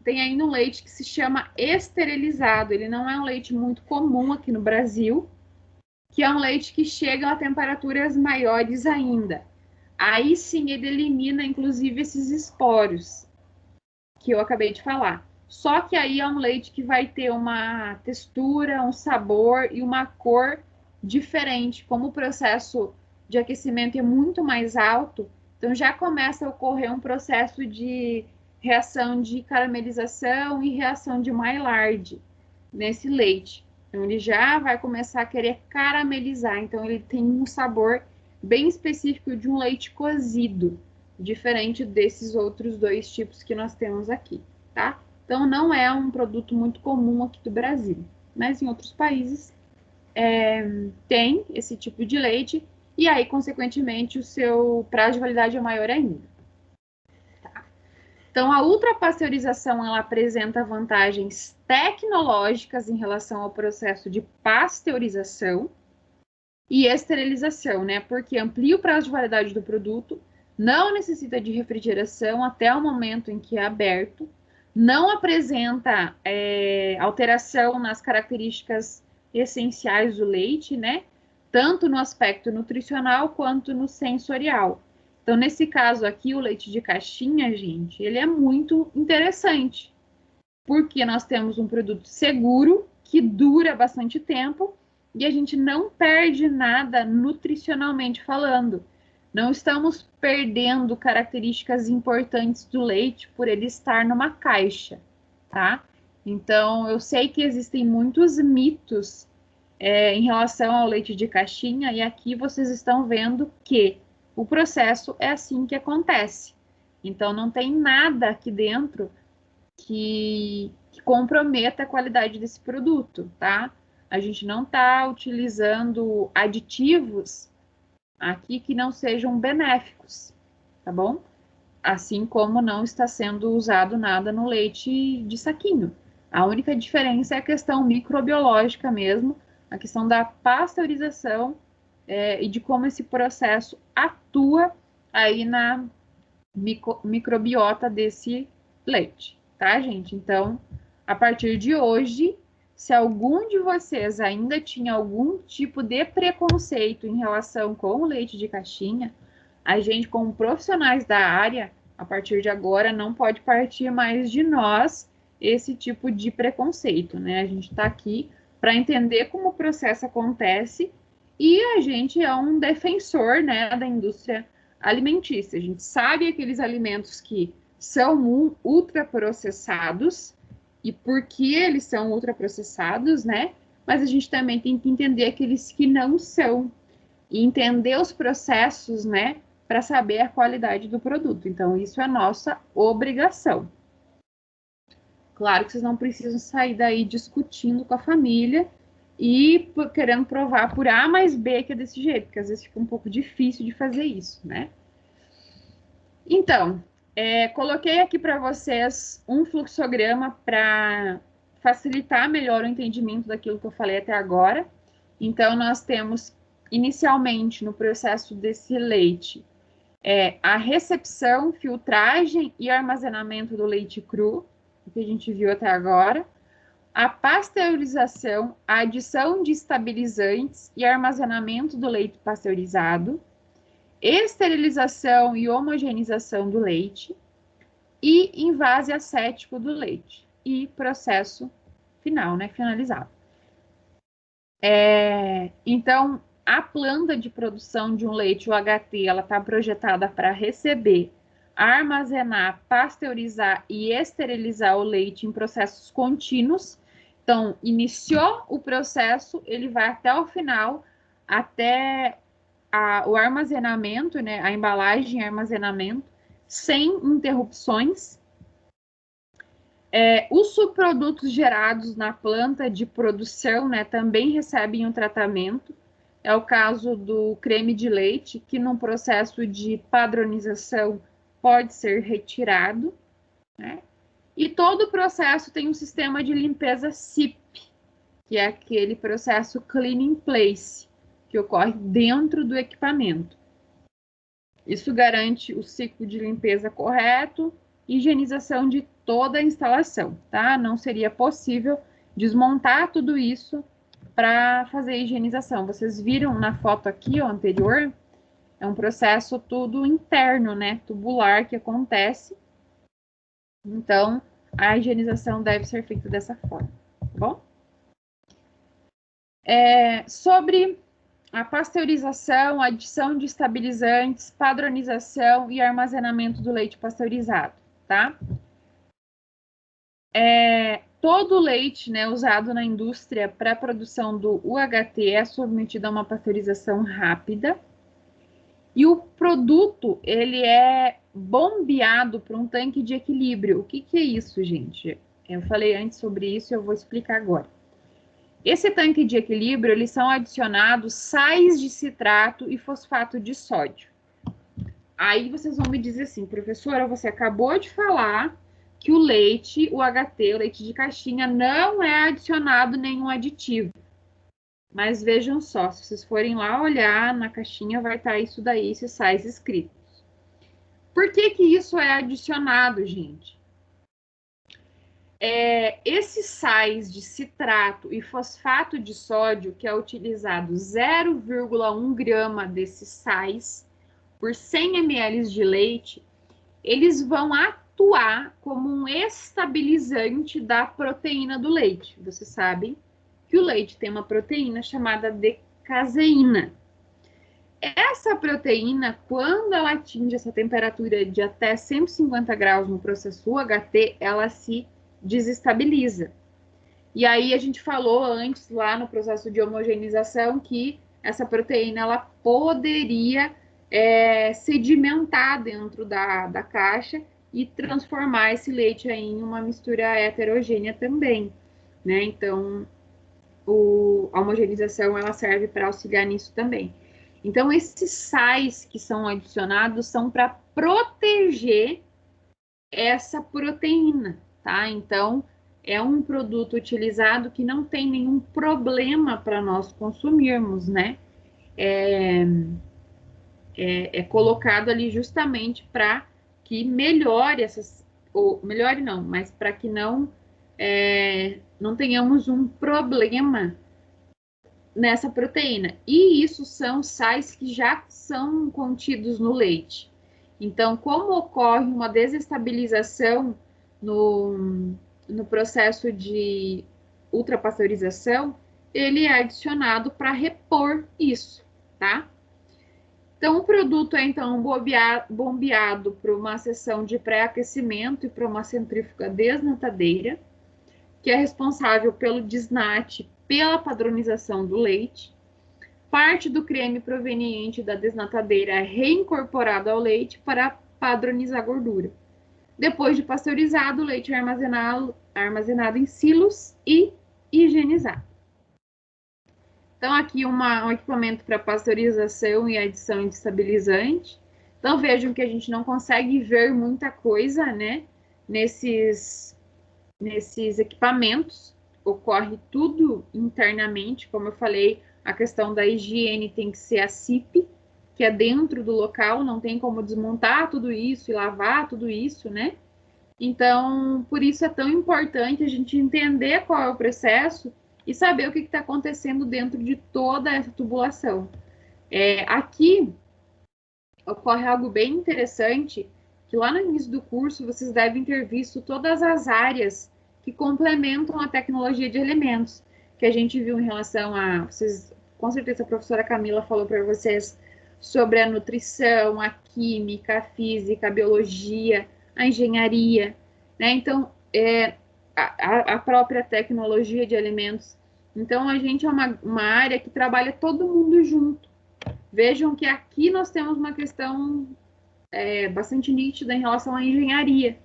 tem ainda um leite que se chama esterilizado. Ele não é um leite muito comum aqui no Brasil, que é um leite que chega a temperaturas maiores ainda. Aí sim ele elimina, inclusive, esses esporos que eu acabei de falar. Só que aí é um leite que vai ter uma textura, um sabor e uma cor diferente. Como o processo de aquecimento é muito mais alto, então já começa a ocorrer um processo de reação de caramelização e reação de Maillard nesse leite. Então ele já vai começar a querer caramelizar. Então ele tem um sabor bem específico de um leite cozido, diferente desses outros dois tipos que nós temos aqui, tá? Então não é um produto muito comum aqui do Brasil, mas em outros países tem esse tipo de leite e aí, consequentemente, o seu prazo de validade é maior ainda. Tá? Então, a ultrapasteurização, ela apresenta vantagens tecnológicas em relação ao processo de pasteurização e esterilização, né? Porque amplia o prazo de validade do produto, não necessita de refrigeração até o momento em que é aberto, não apresenta alteração nas características essenciais do leite, né? Tanto no aspecto nutricional quanto no sensorial. Então, nesse caso aqui, o leite de caixinha, gente, ele é muito interessante, porque nós temos um produto seguro, que dura bastante tempo, e a gente não perde nada nutricionalmente falando. Não estamos perdendo características importantes do leite por ele estar numa caixa, tá? Então, eu sei que existem muitos mitos em relação ao leite de caixinha, e aqui vocês estão vendo que o processo é assim que acontece. Então, não tem nada aqui dentro que comprometa a qualidade desse produto, tá? A gente não está utilizando aditivos aqui que não sejam benéficos, tá bom? Assim como não está sendo usado nada no leite de saquinho. A única diferença é a questão microbiológica mesmo, a questão da pasteurização e de como esse processo atua aí na microbiota desse leite, tá, gente? Então, a partir de hoje, se algum de vocês ainda tinha algum tipo de preconceito em relação com o leite de caixinha, a gente, como profissionais da área, a partir de agora, não pode partir mais de nós esse tipo de preconceito, né? A gente está aqui para entender como o processo acontece e a gente é um defensor, né, da indústria alimentícia. A gente sabe aqueles alimentos que são ultraprocessados e por que eles são ultraprocessados, né? Mas a gente também tem que entender aqueles que não são e entender os processos, né, para saber a qualidade do produto. Então, isso é nossa obrigação. Claro que vocês não precisam sair daí discutindo com a família e querendo provar por A mais B que é desse jeito, porque às vezes fica um pouco difícil de fazer isso, né? Então, coloquei aqui para vocês um fluxograma para facilitar melhor o entendimento daquilo que eu falei até agora. Então, nós temos, inicialmente, no processo desse leite, a recepção, filtragem e armazenamento do leite cru, o que a gente viu até agora, a pasteurização, a adição de estabilizantes e armazenamento do leite pasteurizado, esterilização e homogeneização do leite e invase acético do leite e processo final, né, finalizado. Então, a planta de produção de um leite UHT, ela está projetada para receber, armazenar, pasteurizar e esterilizar o leite em processos contínuos. Então, iniciou o processo, ele vai até o final, até o armazenamento, né, a embalagem e armazenamento, sem interrupções. Os subprodutos gerados na planta de produção, né, também recebem um tratamento. É o caso do creme de leite, que num processo de padronização pode ser retirado, né? E todo o processo tem um sistema de limpeza CIP, que é aquele processo Clean in Place, que ocorre dentro do equipamento. Isso garante o ciclo de limpeza correto e higienização de toda a instalação, tá? Não seria possível desmontar tudo isso para fazer a higienização. Vocês viram na foto aqui, ó, anterior, é um processo tudo interno, né? Tubular que acontece. Então, a higienização deve ser feita dessa forma, tá bom? Sobre a pasteurização, adição de estabilizantes, padronização e armazenamento do leite pasteurizado, tá? Todo o leite, né, usado na indústria para a produção do UHT é submetido a uma pasteurização rápida e o produto, ele é bombeado para um tanque de equilíbrio. O que é isso, gente? Eu falei antes sobre isso e eu vou explicar agora. Esse tanque de equilíbrio, eles são adicionados sais de citrato e fosfato de sódio. Aí vocês vão me dizer assim, professora, você acabou de falar que o leite, o UHT, o leite de caixinha, não é adicionado nenhum aditivo. Mas vejam só, se vocês forem lá olhar na caixinha, vai estar isso daí, esses sais escritos. Por que isso é adicionado, gente? Esses sais de citrato e fosfato de sódio, que é utilizado 0,1 grama desses sais por 100 ml de leite, eles vão atuar como um estabilizante da proteína do leite. Vocês sabem que o leite tem uma proteína chamada de caseína. Essa proteína, quando ela atinge essa temperatura de até 150 graus no processo UHT, ela se desestabiliza. E aí a gente falou antes, lá no processo de homogeneização, que essa proteína ela poderia sedimentar dentro da caixa e transformar esse leite aí em uma mistura heterogênea também, né? Então, a homogeneização ela serve para auxiliar nisso também. Então, esses sais que são adicionados são para proteger essa proteína, tá? Então, é um produto utilizado que não tem nenhum problema para nós consumirmos, né? É colocado ali justamente para que melhore essas, ou melhore não, mas para que não tenhamos um problema nessa proteína. E isso são sais que já são contidos no leite. Então, como ocorre uma desestabilização no processo de ultrapasteurização, ele é adicionado para repor isso, tá? Então, o produto é então bombeado para uma seção de pré-aquecimento e para uma centrífuga desnatadeira, que é responsável pelo desnate, pela padronização do leite. Parte do creme proveniente da desnatadeira é reincorporado ao leite para padronizar a gordura. Depois de pasteurizado, o leite é armazenado em silos e higienizado. Então, aqui um equipamento para pasteurização e adição de estabilizante. Então, vejam que a gente não consegue ver muita coisa, né, nesses equipamentos. Ocorre tudo internamente, como eu falei, a questão da higiene tem que ser assípia, que é dentro do local, não tem como desmontar tudo isso e lavar tudo isso, né? Então, por isso é tão importante a gente entender qual é o processo e saber o que está acontecendo dentro de toda essa tubulação. Aqui ocorre algo bem interessante, que lá no início do curso vocês devem ter visto todas as áreas que complementam a tecnologia de elementos, que a gente viu em relação a... com certeza a professora Camila falou para vocês sobre a nutrição, a química, a física, a biologia, a engenharia, né? Então, a própria tecnologia de alimentos. Então, a gente é uma área que trabalha todo mundo junto. Vejam que aqui nós temos uma questão bastante nítida em relação à engenharia,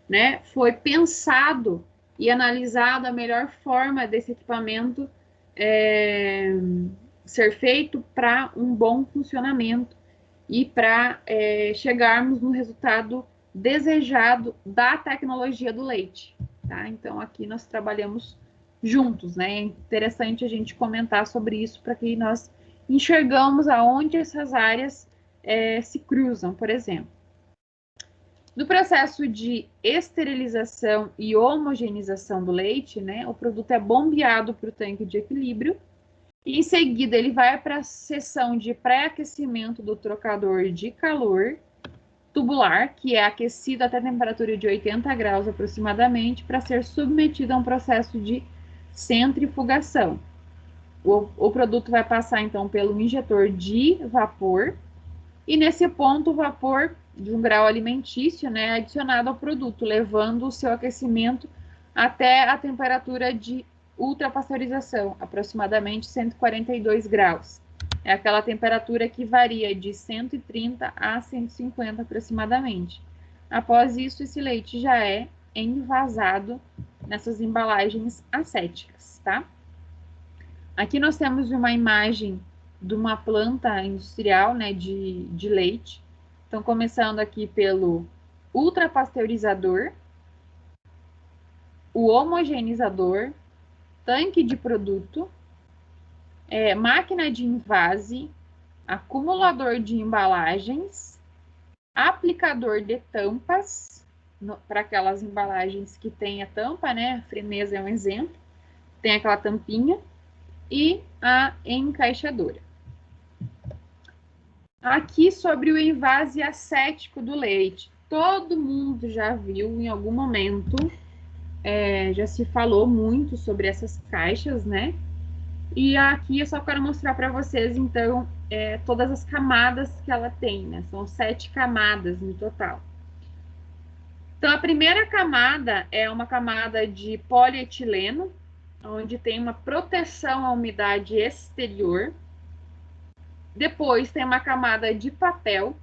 né? Foi pensado e analisado a melhor forma desse equipamento ser feito para um bom funcionamento e para chegarmos no resultado desejado da tecnologia do leite, tá? Então, aqui nós trabalhamos juntos, né? É interessante a gente comentar sobre isso para que nós enxergamos aonde essas áreas se cruzam, por exemplo. No processo de esterilização e homogeneização do leite, né, o produto é bombeado para o tanque de equilíbrio e, em seguida, ele vai para a seção de pré-aquecimento do trocador de calor tubular, que é aquecido até a temperatura de 80 graus aproximadamente, para ser submetido a um processo de centrifugação. O produto vai passar, então, pelo injetor de vapor, e nesse ponto o vapor de um grau alimentício, né, é adicionado ao produto, levando o seu aquecimento até a temperatura de ultrapasteurização, aproximadamente 142 graus. É aquela temperatura que varia de 130 a 150 aproximadamente. Após isso, esse leite já é envasado nessas embalagens acéticas, tá? Aqui nós temos uma imagem de uma planta industrial, né, de leite. Então, começando aqui pelo ultrapasteurizador, o homogeneizador, tanque de produto, máquina de invase, acumulador de embalagens, aplicador de tampas, para aquelas embalagens que tem a tampa, né? A Frimeza é um exemplo, tem aquela tampinha, e a encaixadora. Aqui sobre o envase acético do leite. Todo mundo já viu em algum momento, já se falou muito sobre essas caixas, né? E aqui eu só quero mostrar para vocês, então, todas as camadas que ela tem, né? São 7 camadas no total. Então, a primeira camada é uma camada de polietileno, onde tem uma proteção à umidade exterior. Depois tem uma camada de papel,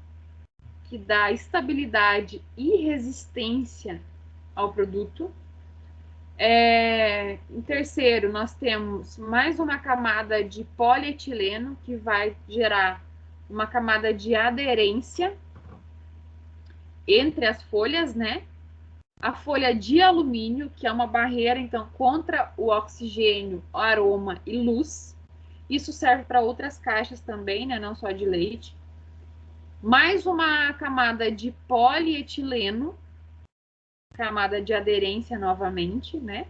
que dá estabilidade e resistência ao produto. Em terceiro, nós temos mais uma camada de polietileno, que vai gerar uma camada de aderência entre as folhas, né? A folha de alumínio, que é uma barreira, então, contra o oxigênio, aroma e luz. Isso serve para outras caixas também, né? Não só de leite. Mais uma camada de polietileno, camada de aderência novamente, né?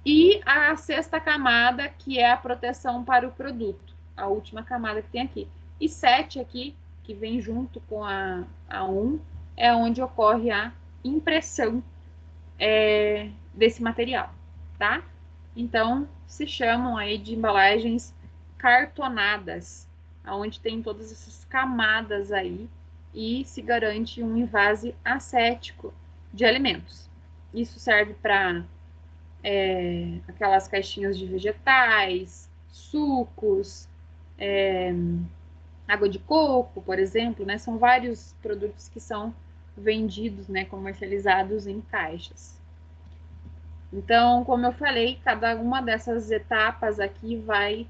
E a sexta camada, que é a proteção para o produto, a última camada que tem aqui. E 7 aqui, que vem junto com a 1, é onde ocorre a impressão desse material, tá? Então, se chamam aí de embalagens cartonadas, onde tem todas essas camadas aí e se garante um envase assético de alimentos. Isso serve para aquelas caixinhas de vegetais, sucos, água de coco, por exemplo, né? São vários produtos que são vendidos, né, comercializados em caixas. Então, como eu falei, cada uma dessas etapas aqui vai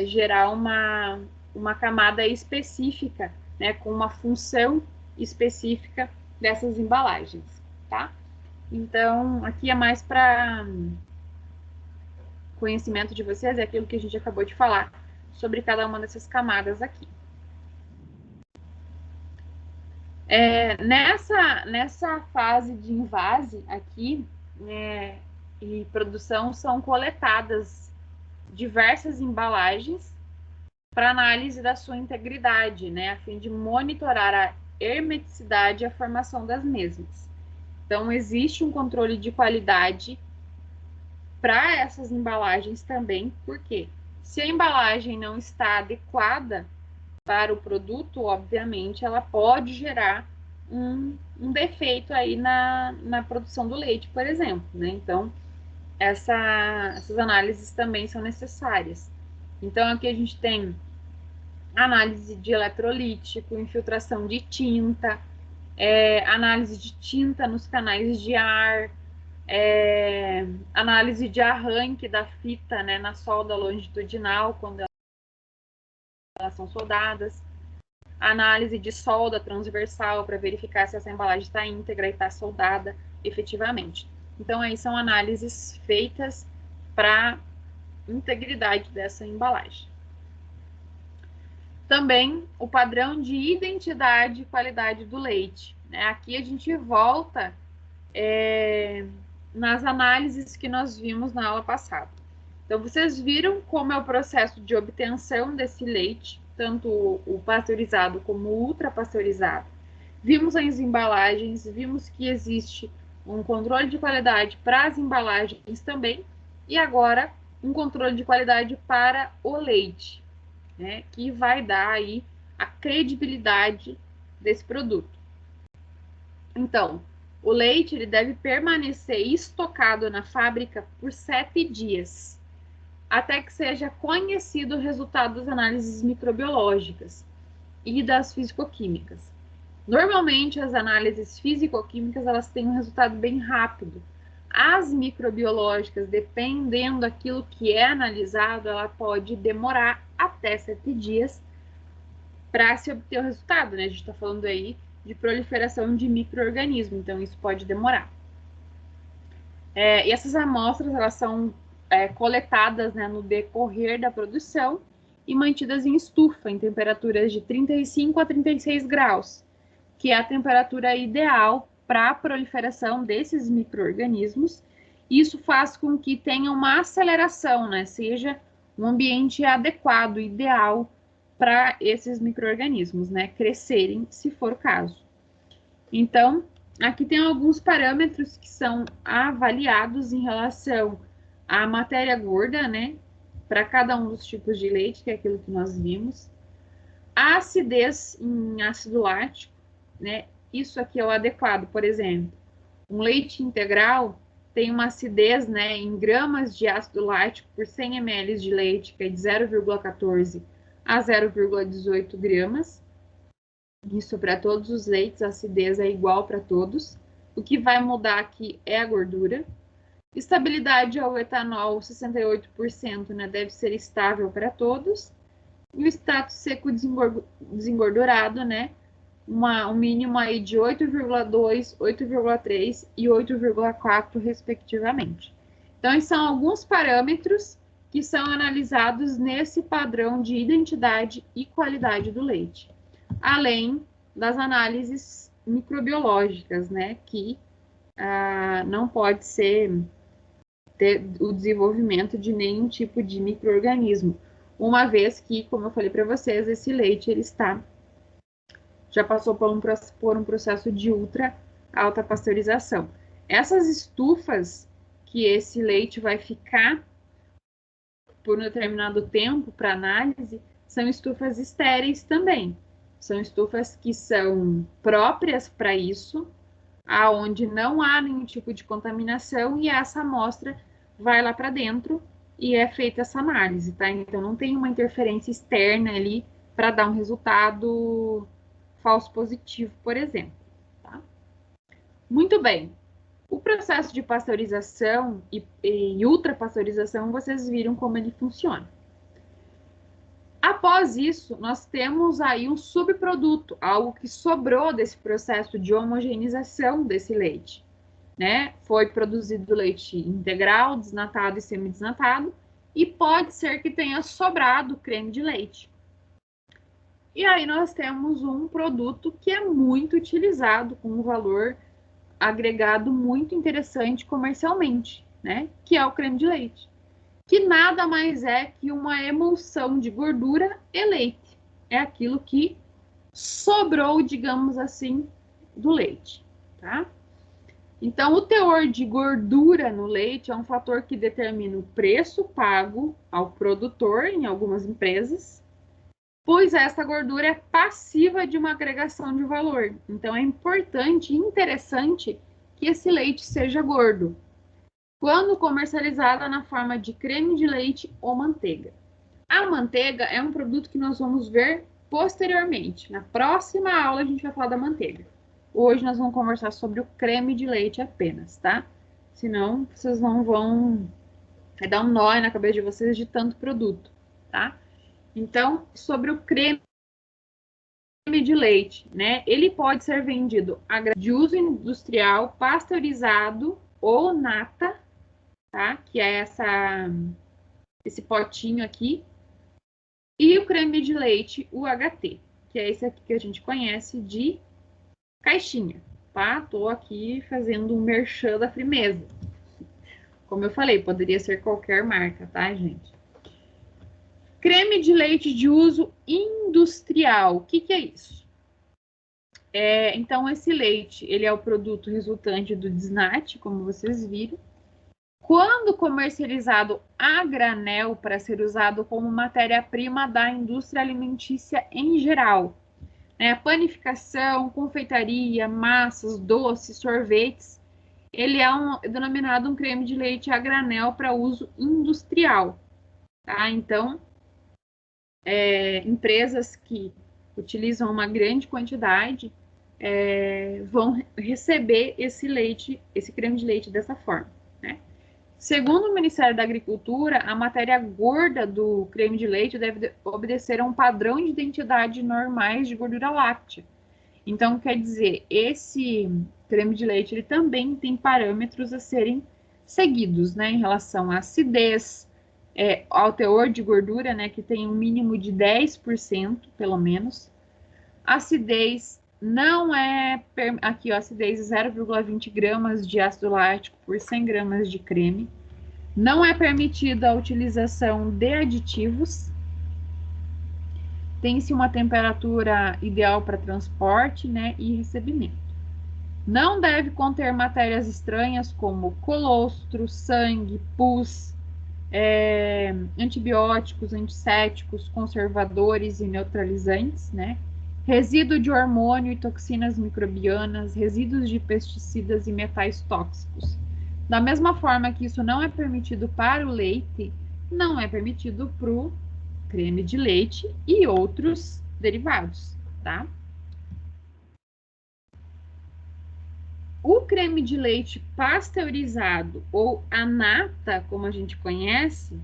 gerar uma camada específica, né, com uma função específica dessas embalagens, tá? Então, aqui é mais para conhecimento de vocês, é aquilo que a gente acabou de falar sobre cada uma dessas camadas aqui. Nessa fase de invase aqui, e produção, são coletadas diversas embalagens para análise da sua integridade, né, a fim de monitorar a hermeticidade e a formação das mesmas. Então, existe um controle de qualidade para essas embalagens também, porque se a embalagem não está adequada para o produto, obviamente, ela pode gerar um defeito aí na produção do leite, por exemplo, né? Então, essas análises também são necessárias. Então, aqui a gente tem análise de eletrolítico, infiltração de tinta, análise de tinta nos canais de ar, análise de arranque da fita, né, na solda longitudinal, quando elas são soldadas, análise de solda transversal para verificar se essa embalagem está íntegra e está soldada efetivamente. Então, aí são análises feitas para integridade dessa embalagem. Também o padrão de identidade e qualidade do leite, né? Aqui a gente volta nas análises que nós vimos na aula passada. Então, vocês viram como é o processo de obtenção desse leite, tanto o pasteurizado como o ultrapasteurizado. Vimos as embalagens, vimos que existe um controle de qualidade para as embalagens também, e agora um controle de qualidade para o leite, né, que vai dar aí a credibilidade desse produto. Então, o leite ele deve permanecer estocado na fábrica por 7 dias, até que seja conhecido o resultado das análises microbiológicas e das fisicoquímicas. Normalmente, as análises fisicoquímicas elas têm um resultado bem rápido. As microbiológicas, dependendo daquilo que é analisado, ela pode demorar até 7 dias para se obter o resultado, né? A gente está falando aí de proliferação de micro-organismos, então isso pode demorar. E essas amostras elas são coletadas, né, no decorrer da produção e mantidas em estufa, em temperaturas de 35 a 36 graus, que é a temperatura ideal para a proliferação desses micro-organismos. Isso faz com que tenha uma aceleração, né, seja um ambiente adequado, ideal para esses micro-organismos, né, crescerem, se for o caso. Então, aqui tem alguns parâmetros que são avaliados em relação à matéria gorda, né, para cada um dos tipos de leite, que é aquilo que nós vimos. A acidez em ácido lático, né, isso aqui é o adequado, por exemplo. Um leite integral tem uma acidez, né, em gramas de ácido lático por 100 ml de leite, que é de 0,14 a 0,18 gramas. Isso para todos os leites, a acidez é igual para todos. O que vai mudar aqui é a gordura. Estabilidade ao etanol, 68%, né, deve ser estável para todos. E o status seco desengordurado, né, um mínimo aí de 8,2, 8,3 e 8,4, respectivamente. Então, esses são alguns parâmetros que são analisados nesse padrão de identidade e qualidade do leite, além das análises microbiológicas, né, que não pode ter o desenvolvimento de nenhum tipo de micro-organismo, uma vez que, como eu falei para vocês, esse leite ele já passou por um processo de ultra alta pasteurização. Essas estufas que esse leite vai ficar por um determinado tempo para análise são estufas estéreis também. São estufas que são próprias para isso, aonde não há nenhum tipo de contaminação e essa amostra vai lá para dentro e é feita essa análise, tá? Então não tem uma interferência externa ali para dar um resultado falso positivo, por exemplo. Tá? Muito bem. O processo de pasteurização e ultrapasteurização, vocês viram como ele funciona. Após isso, nós temos aí um subproduto, algo que sobrou desse processo de homogeneização desse leite. Né? Foi produzido leite integral, desnatado e semidesnatado, e pode ser que tenha sobrado creme de leite. E aí nós temos um produto que é muito utilizado, com um valor agregado muito interessante comercialmente, né? Que é o creme de leite. Que nada mais é que uma emulsão de gordura e leite. É aquilo que sobrou, digamos assim, do leite, tá? Então, o teor de gordura no leite é um fator que determina o preço pago ao produtor em algumas empresas, pois essa gordura é passiva de uma agregação de valor. Então, é importante e interessante que esse leite seja gordo, quando comercializada na forma de creme de leite ou manteiga. A manteiga é um produto que nós vamos ver posteriormente. Na próxima aula, a gente vai falar da manteiga. Hoje nós vamos conversar sobre o creme de leite apenas, tá? Senão, vocês não vão dar um nó na cabeça de vocês de tanto produto, tá? Então, sobre o creme de leite, né? Ele pode ser vendido de uso industrial, pasteurizado ou nata, tá? Que é esse potinho aqui. E o creme de leite UHT, que é esse aqui que a gente conhece de caixinha, tá? Tô aqui fazendo um merchan da Frimeza. Como eu falei, poderia ser qualquer marca, tá, gente? Creme de leite de uso industrial. O que é isso? Então, esse leite, ele é o produto resultante do desnate, como vocês viram. Quando comercializado a granel para ser usado como matéria-prima da indústria alimentícia em geral, né? Panificação, confeitaria, massas, doces, sorvetes, ele é denominado um creme de leite a granel para uso industrial, tá? Então, empresas que utilizam uma grande quantidade vão receber esse leite, esse creme de leite dessa forma, né? Segundo o Ministério da Agricultura, a matéria gorda do creme de leite deve obedecer a um padrão de identidade normais de gordura láctea. Então, quer dizer, esse creme de leite ele também tem parâmetros a serem seguidos, né, em relação à acidez, ao teor de gordura, né, que tem um mínimo de 10%, pelo menos. Acidez não é... Aqui, ó, acidez 0,20 gramas de ácido lático por 100 gramas de creme. Não é permitida a utilização de aditivos. Tem-se uma temperatura ideal para transporte, né, e recebimento. Não deve conter matérias estranhas como colostro, sangue, pus, antibióticos, antissépticos, conservadores e neutralizantes, né? Resíduo de hormônio e toxinas microbianas, resíduos de pesticidas e metais tóxicos. Da mesma forma que isso não é permitido para o leite, não é permitido para o creme de leite e outros derivados, tá? O creme de leite pasteurizado ou a nata, como a gente conhece,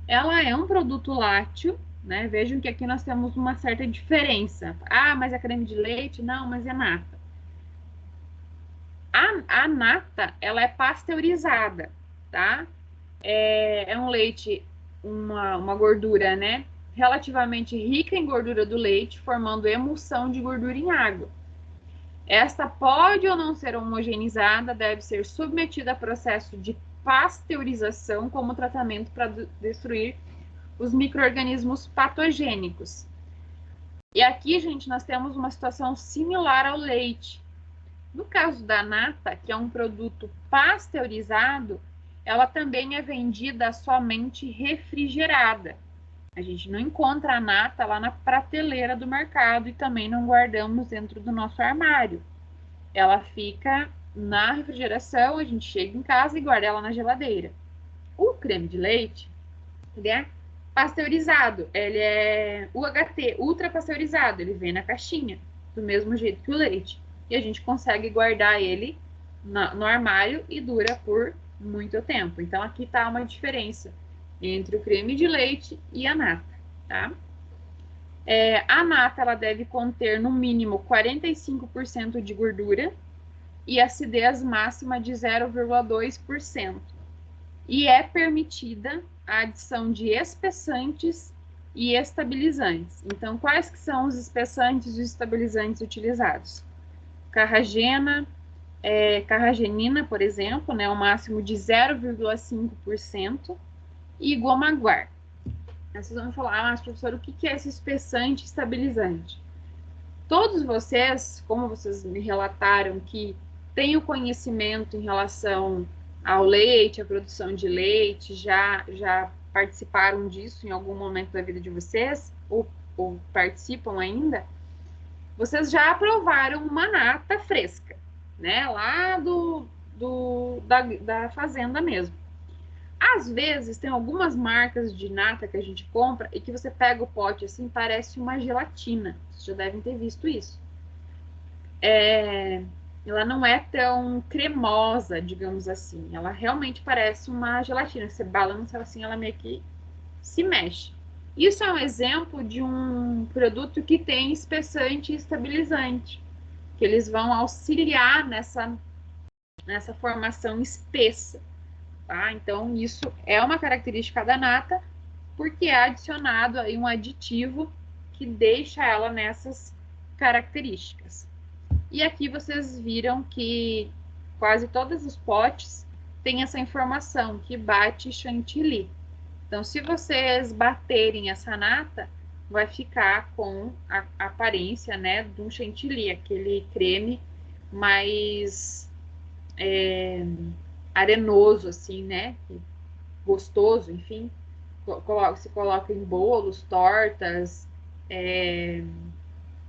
ela é um produto lácteo, né? Vejam que aqui nós temos uma certa diferença. Ah, mas é creme de leite? Não, mas é nata. A nata, ela é pasteurizada, tá? É um leite, uma gordura, né? Relativamente rica em gordura do leite, formando emulsão de gordura em água. Esta pode ou não ser homogeneizada, deve ser submetida a processo de pasteurização como tratamento para destruir os micro-organismos patogênicos. E aqui, gente, nós temos uma situação similar ao leite. No caso da nata, que é um produto pasteurizado, ela também é vendida somente refrigerada. A gente não encontra a nata lá na prateleira do mercado e também não guardamos dentro do nosso armário. Ela fica na refrigeração, a gente chega em casa e guarda ela na geladeira. O creme de leite, ele é pasteurizado, ele é UHT, ultra pasteurizado, ele vem na caixinha, do mesmo jeito que o leite. E a gente consegue guardar ele no armário e dura por muito tempo. Então, aqui está uma diferença entre o creme de leite e a nata, tá? A nata, ela deve conter no mínimo 45% de gordura e acidez máxima de 0,2%. E é permitida a adição de espessantes e estabilizantes. Então, quais que são os espessantes e estabilizantes utilizados? Carragena, carragenina, por exemplo, né, o máximo de 0,5%, e goma guar. Vocês vão falar, mas professor, o que é esse espessante estabilizante? Todos vocês, como vocês me relataram que têm o conhecimento em relação ao leite, à produção de leite, já participaram disso em algum momento da vida de vocês, ou participam ainda, vocês já aprovaram uma nata fresca, né? Lá da fazenda mesmo. Às vezes, tem algumas marcas de nata que a gente compra e que você pega o pote assim, parece uma gelatina. Vocês já devem ter visto isso. Ela não é tão cremosa, digamos assim. Ela realmente parece uma gelatina. Você balança assim, ela meio que se mexe. Isso é um exemplo de um produto que tem espessante e estabilizante, que eles vão auxiliar nessa formação espessa. Tá? Então, isso é uma característica da nata, porque é adicionado aí um aditivo que deixa ela nessas características. E aqui vocês viram que quase todos os potes têm essa informação, que bate chantilly. Então, se vocês baterem essa nata, vai ficar com a aparência, né, de um chantilly, aquele creme mais arenoso, assim, né? Gostoso, enfim. Se coloca em bolos, tortas,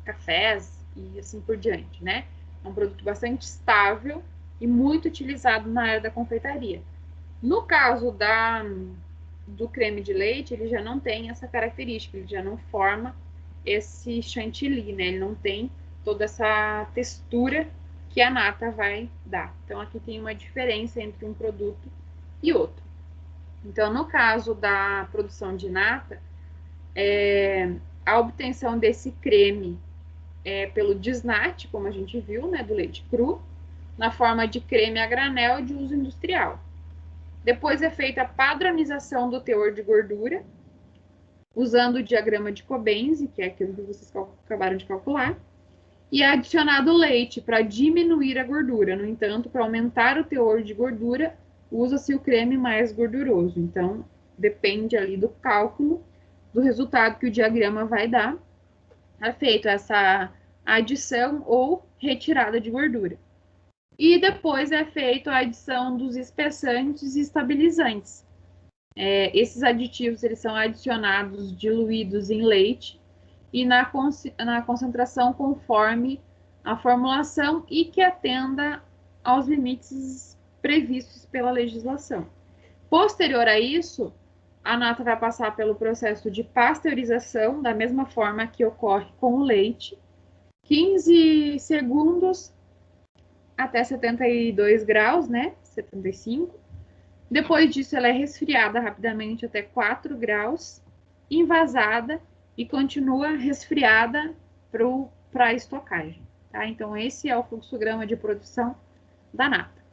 cafés e assim por diante, né? É um produto bastante estável e muito utilizado na área da confeitaria. No caso do creme de leite, ele já não tem essa característica, ele já não forma esse chantilly, né? Ele não tem toda essa textura que a nata vai dar. Então, aqui tem uma diferença entre um produto e outro. Então, no caso da produção de nata, a obtenção desse creme pelo desnate, como a gente viu, né, do leite cru, na forma de creme a granel de uso industrial. Depois é feita a padronização do teor de gordura, usando o diagrama de Cobenzi, que é aquilo que vocês acabaram de calcular, e é adicionado leite para diminuir a gordura. No entanto, para aumentar o teor de gordura, usa-se o creme mais gorduroso. Então, depende ali do cálculo, do resultado que o diagrama vai dar, é feito essa adição ou retirada de gordura. E depois é feito a adição dos espessantes e estabilizantes. Esses aditivos eles são adicionados diluídos em leite e na concentração conforme a formulação e que atenda aos limites previstos pela legislação. Posterior a isso, a nata vai passar pelo processo de pasteurização, da mesma forma que ocorre com o leite, 15 segundos até 72 graus, né? 75. Depois disso, ela é resfriada rapidamente até 4 graus, envasada e continua resfriada para a estocagem. Tá? Então, esse é o fluxograma de produção da nata.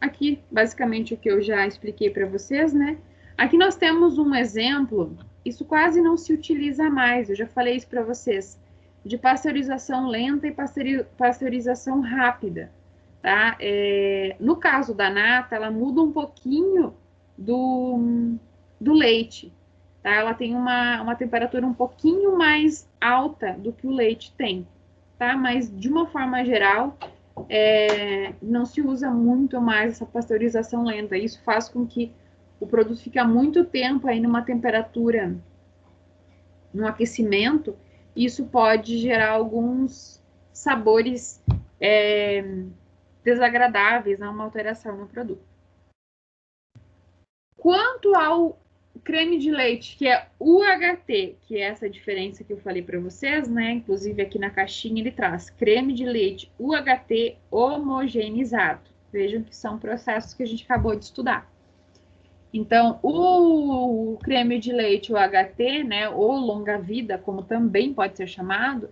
Aqui, basicamente, o que eu já expliquei para vocês, né? Aqui nós temos um exemplo, isso quase não se utiliza mais, eu já falei isso para vocês, de pasteurização lenta e pasteurização rápida. Tá? No caso da nata, ela muda um pouquinho do leite. Tá? Ela tem uma temperatura um pouquinho mais alta do que o leite tem. Tá? Mas, de uma forma geral, não se usa muito mais essa pasteurização lenta. Isso faz com que o produto fique muito tempo aí numa temperatura, no aquecimento. Isso pode gerar alguns sabores desagradáveis, uma alteração no produto. Quanto ao creme de leite, que é UHT, que é essa diferença que eu falei para vocês, né? Inclusive aqui na caixinha ele traz creme de leite UHT homogeneizado. Vejam que são processos que a gente acabou de estudar. Então, o creme de leite UHT, né, ou longa-vida, como também pode ser chamado,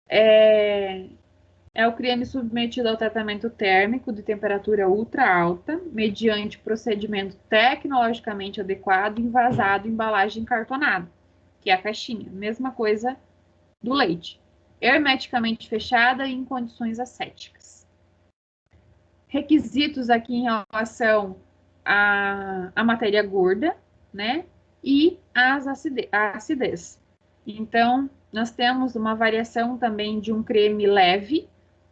é o creme submetido ao tratamento térmico de temperatura ultra alta, mediante procedimento tecnologicamente adequado, envasado em embalagem cartonada, que é a caixinha. Mesma coisa do leite. Hermeticamente fechada e em condições ascéticas. Requisitos aqui em relação à matéria gorda, né? E a acidez. Então, nós temos uma variação também de um creme leve.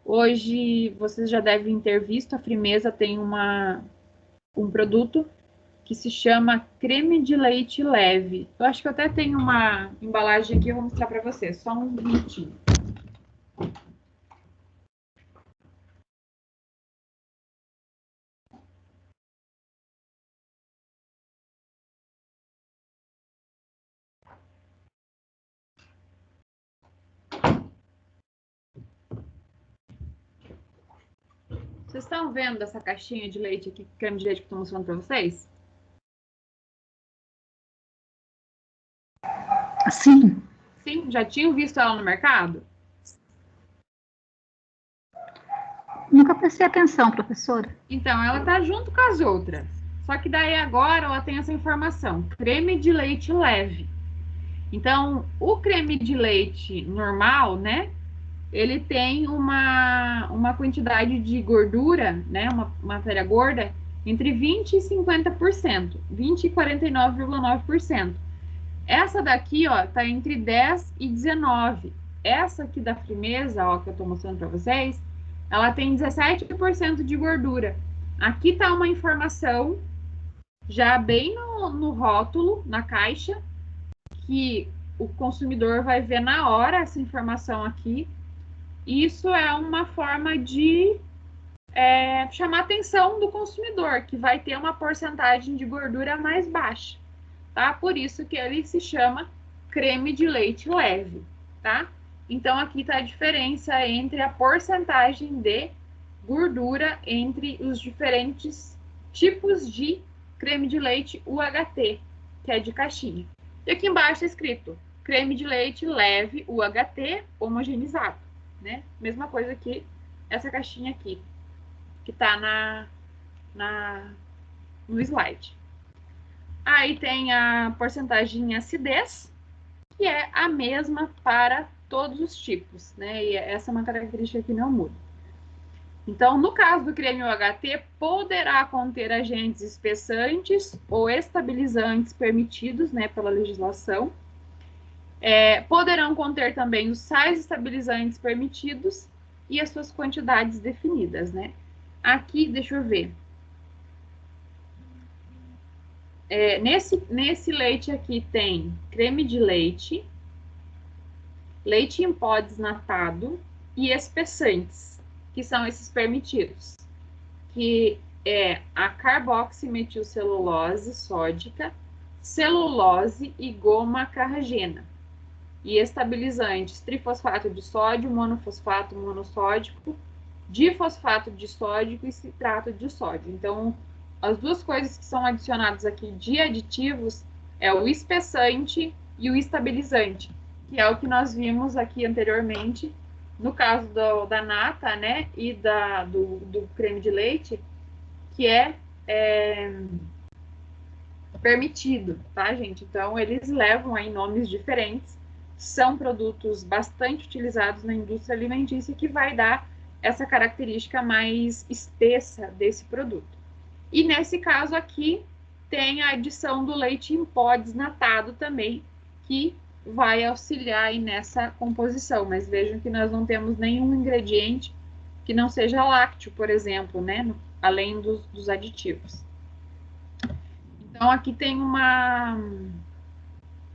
Hoje, vocês já devem ter visto, a Frimeza tem um produto que se chama creme de leite leve. Eu acho que eu até tenho uma embalagem aqui, eu vou mostrar para vocês, só um minutinho. Vocês estão vendo essa caixinha de leite aqui, creme de leite que eu estou mostrando para vocês? Sim. Sim, já tinham visto ela no mercado? Nunca prestei atenção, professora. Então, ela está junto com as outras. Só que daí agora ela tem essa informação, creme de leite leve. Então, o creme de leite normal, né? Ele tem uma quantidade de gordura, né, uma matéria gorda, entre 20% e 50%, 20% e 49,9%. Essa daqui, ó, tá entre 10% e 19%. Essa aqui da Frimeza, ó, que eu tô mostrando para vocês, ela tem 17% de gordura. Aqui tá uma informação, já bem no rótulo, na caixa, que o consumidor vai ver na hora essa informação aqui. Isso é uma forma de chamar a atenção do consumidor, que vai ter uma porcentagem de gordura mais baixa, tá? Por isso que ele se chama creme de leite leve, tá? Então, aqui está a diferença entre a porcentagem de gordura entre os diferentes tipos de creme de leite UHT, que é de caixinha. E aqui embaixo está escrito creme de leite leve UHT homogeneizado. Né? Mesma coisa que essa caixinha aqui, que está no slide. Aí tem a porcentagem em acidez, que é a mesma para todos os tipos, né? E essa é uma característica que não muda. Então, no caso do creme UHT, poderá conter agentes espessantes ou estabilizantes permitidos, né, pela legislação, Poderão conter também os sais estabilizantes permitidos e as suas quantidades definidas, né? Aqui, deixa eu ver. Nesse leite aqui tem creme de leite, leite em pó desnatado e espessantes, que são esses permitidos, que é a carboximetilcelulose sódica, celulose e goma carragena. E estabilizantes, trifosfato de sódio, monofosfato monossódico, difosfato de sódico e citrato de sódio. Então, as duas coisas que são adicionadas aqui de aditivos é o espessante e o estabilizante, que é o que nós vimos aqui anteriormente, no caso da nata, né, e do creme de leite, que é permitido, tá, gente? Então, eles levam aí nomes diferentes, são produtos bastante utilizados na indústria alimentícia que vai dar essa característica mais espessa desse produto. E nesse caso aqui, tem a adição do leite em pó desnatado também, que vai auxiliar aí nessa composição. Mas vejam que nós não temos nenhum ingrediente que não seja lácteo, por exemplo, né? Além dos aditivos. Então, aqui tem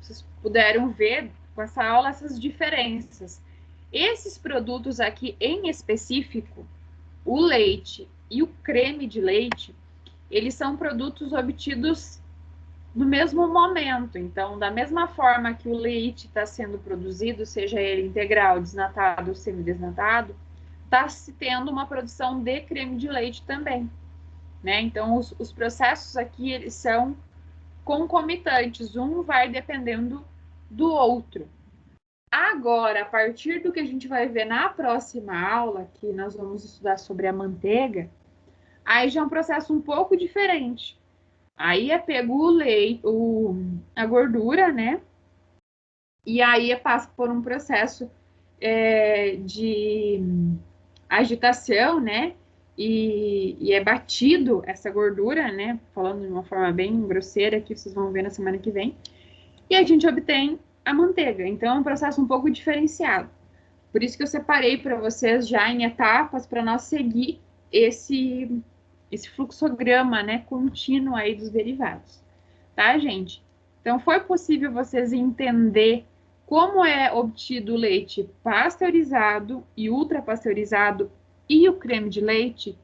vocês puderam ver com essa aula essas diferenças. Esses produtos aqui em específico, o leite e o creme de leite, eles são produtos obtidos no mesmo momento. Então, da mesma forma que o leite está sendo produzido, seja ele integral, desnatado ou semidesnatado, está se tendo uma produção de creme de leite também, né? Então, os processos aqui, eles são concomitantes, um vai dependendo do outro. Agora, a partir do que a gente vai ver na próxima aula, que nós vamos estudar sobre a manteiga, aí já é um processo um pouco diferente. Aí pego o leite, a gordura, né? E aí passa por um processo de agitação, né? E é batido essa gordura, né? Falando de uma forma bem grosseira, que vocês vão ver na semana que vem. E a gente obtém a manteiga. Então, é um processo um pouco diferenciado. Por isso que eu separei para vocês já em etapas para nós seguir esse fluxograma, né, contínuo aí dos derivados. Tá, gente? Então, foi possível vocês entender como é obtido o leite pasteurizado e ultrapasteurizado e o creme de leite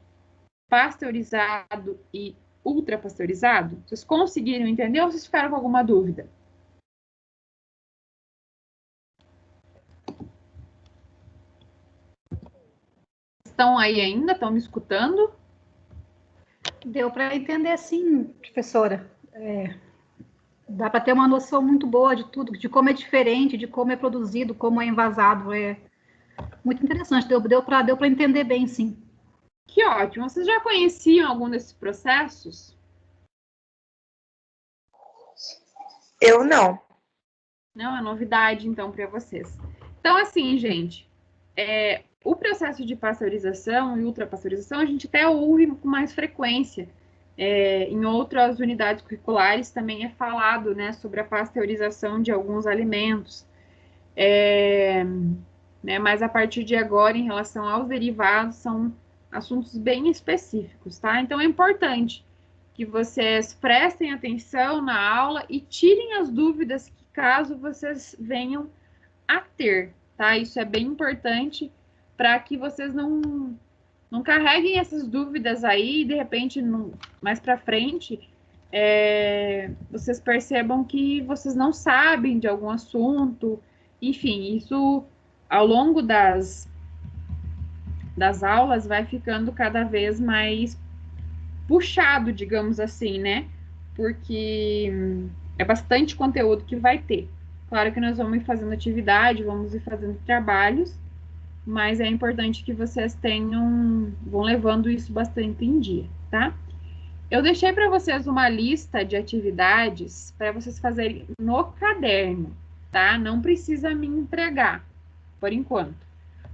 pasteurizado e ultrapasteurizado? Vocês conseguiram entender ou vocês ficaram com alguma dúvida? Estão aí ainda? Estão me escutando? Deu para entender, sim, professora. Dá para ter uma noção muito boa de tudo, de como é diferente, de como é produzido, como é envasado. É muito interessante. Deu para entender bem, sim. Que ótimo. Vocês já conheciam algum desses processos? Eu não. Não, é novidade, então, para vocês. Então, assim, gente, o processo de pasteurização e ultrapasteurização a gente até ouve com mais frequência. Em outras unidades curriculares também é falado, né, sobre a pasteurização de alguns alimentos. Né, mas a partir de agora, em relação aos derivados, são assuntos bem específicos, tá? Então, é importante que vocês prestem atenção na aula e tirem as dúvidas que caso vocês venham a ter, tá? Isso é bem importante para que vocês não carreguem essas dúvidas aí e, de repente, mais para frente, vocês percebam que vocês não sabem de algum assunto. Enfim, isso, ao longo das aulas, vai ficando cada vez mais puxado, digamos assim, né? Porque é bastante conteúdo que vai ter. Claro que nós vamos ir fazendo atividade, vamos ir fazendo trabalhos, mas é importante que vocês vão levando isso bastante em dia, tá? Eu deixei para vocês uma lista de atividades para vocês fazerem no caderno, tá? Não precisa me entregar, por enquanto.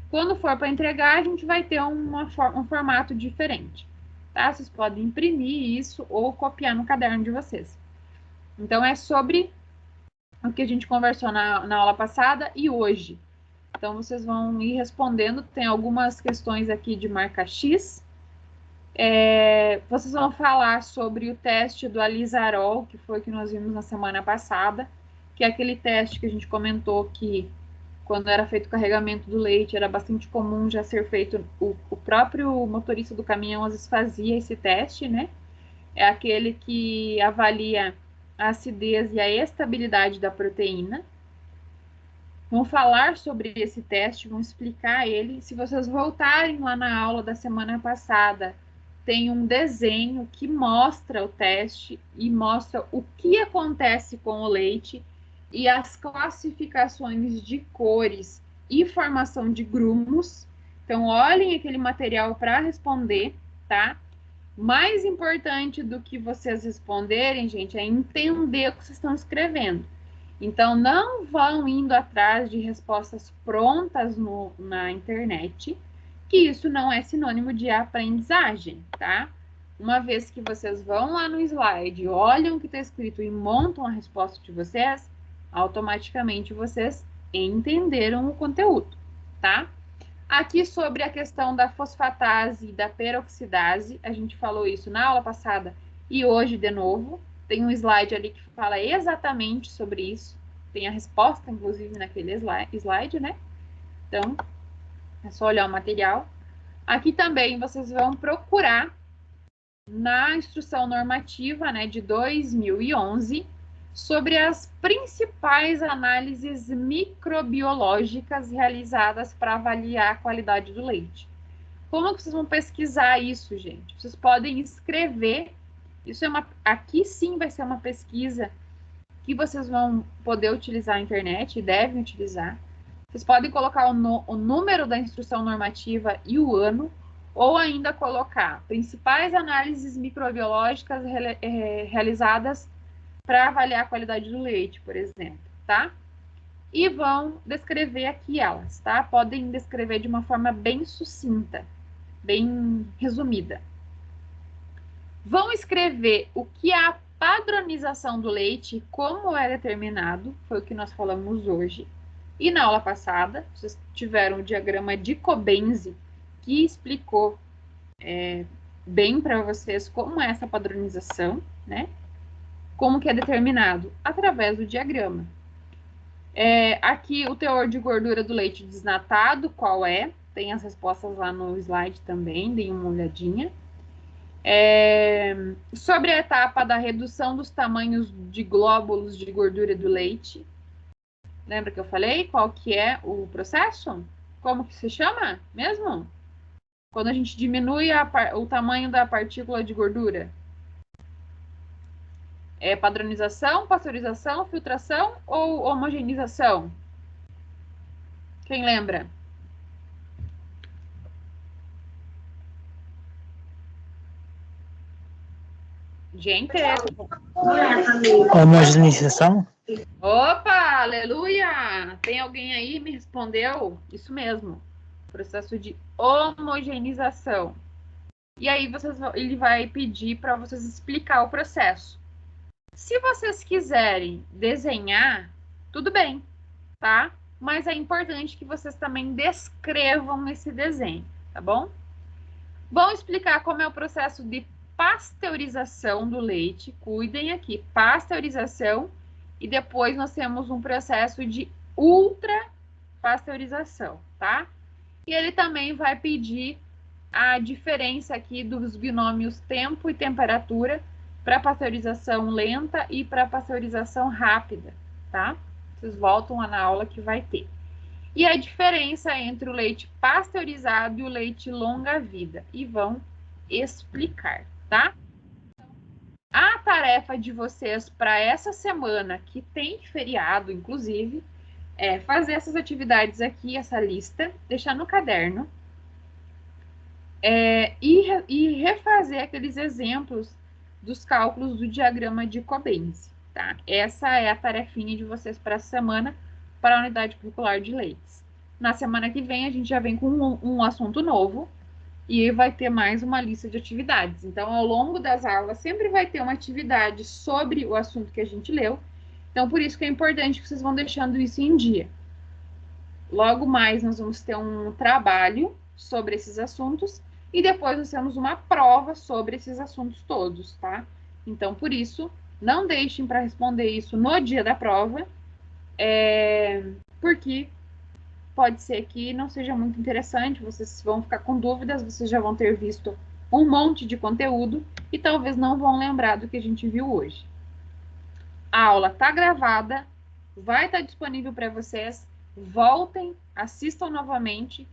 Quando for para entregar, a gente vai ter um formato diferente, tá? Vocês podem imprimir isso ou copiar no caderno de vocês. Então, é sobre o que a gente conversou na aula passada e hoje. Então, vocês vão ir respondendo. Tem algumas questões aqui de marca X. Vocês vão falar sobre o teste do alisarol, que foi o que nós vimos na semana passada, que é aquele teste que a gente comentou que, quando era feito o carregamento do leite, era bastante comum já ser feito, o próprio motorista do caminhão às vezes fazia esse teste, né? É aquele que avalia a acidez e a estabilidade da proteína. Vão falar sobre esse teste, vão explicar ele. Se vocês voltarem lá na aula da semana passada, tem um desenho que mostra o teste e mostra o que acontece com o leite e as classificações de cores e formação de grumos. Então, olhem aquele material para responder, tá? Mais importante do que vocês responderem, gente, é entender o que vocês estão escrevendo. Então, não vão indo atrás de respostas prontas na internet, que isso não é sinônimo de aprendizagem, tá? Uma vez que vocês vão lá no slide, olham o que está escrito e montam a resposta de vocês, automaticamente vocês entenderam o conteúdo, tá? Aqui sobre a questão da fosfatase e da peroxidase, a gente falou isso na aula passada e hoje de novo. Tem um slide ali que fala exatamente sobre isso. Tem a resposta, inclusive, naquele slide, né? Então, é só olhar o material. Aqui também vocês vão procurar na instrução normativa, né, de 2011, sobre as principais análises microbiológicas realizadas para avaliar a qualidade do leite. Como que vocês vão pesquisar isso, gente? Vocês podem escrever. Isso aqui sim vai ser uma pesquisa que vocês vão poder utilizar a internet e devem utilizar. Vocês podem colocar o número da instrução normativa e o ano, ou ainda colocar principais análises microbiológicas realizadas para avaliar a qualidade do leite, por exemplo, tá? E vão descrever aqui elas, tá? Podem descrever de uma forma bem sucinta, bem resumida. Vão escrever o que é a padronização do leite, como é determinado, foi o que nós falamos hoje. E na aula passada, vocês tiveram o diagrama de Cobenzi, que explicou bem para vocês como é essa padronização, né? Como que é determinado? Através do diagrama. Aqui o teor de gordura do leite desnatado, qual é? Tem as respostas lá no slide também, deem uma olhadinha. Sobre a etapa da redução dos tamanhos de glóbulos de gordura do leite. Lembra que eu falei qual que é o processo? Como que se chama mesmo? Quando a gente diminui o tamanho da partícula de gordura. É padronização, pasteurização, filtração ou homogeneização? Quem lembra? Gente, homogeneização? Opa, aleluia! Tem alguém aí me respondeu? Isso mesmo. Processo de homogeneização. E aí ele vai pedir para vocês explicar o processo. Se vocês quiserem desenhar, tudo bem, tá? Mas é importante que vocês também descrevam esse desenho, tá bom? Vão explicar como é o processo de pasteurização do leite. Cuidem aqui, pasteurização. E depois nós temos um processo de ultrapasteurização, tá? E ele também vai pedir a diferença aqui dos binômios tempo e temperatura para pasteurização lenta e para pasteurização rápida, tá? Vocês voltam lá na aula que vai ter. E a diferença entre o leite pasteurizado e o leite longa-vida. E vão explicar, tá? A tarefa de vocês para essa semana, que tem feriado, inclusive, é fazer essas atividades aqui, essa lista, deixar no caderno, e refazer aqueles exemplos dos cálculos do diagrama de Cobenzi, tá? Essa é a tarefinha de vocês para essa semana, para a unidade curricular de leites. Na semana que vem, a gente já vem com um assunto novo, e vai ter mais uma lista de atividades. Então, ao longo das aulas, sempre vai ter uma atividade sobre o assunto que a gente leu, Então, por isso que é importante que vocês vão deixando isso em dia. Logo mais, nós vamos ter um trabalho sobre esses assuntos e depois nós temos uma prova sobre esses assuntos todos, tá? Então, por isso, não deixem para responder isso no dia da prova, porque pode ser que não seja muito interessante, vocês vão ficar com dúvidas, vocês já vão ter visto um monte de conteúdo e talvez não vão lembrar do que a gente viu hoje. A aula está gravada, vai estar disponível para vocês. Voltem, assistam novamente.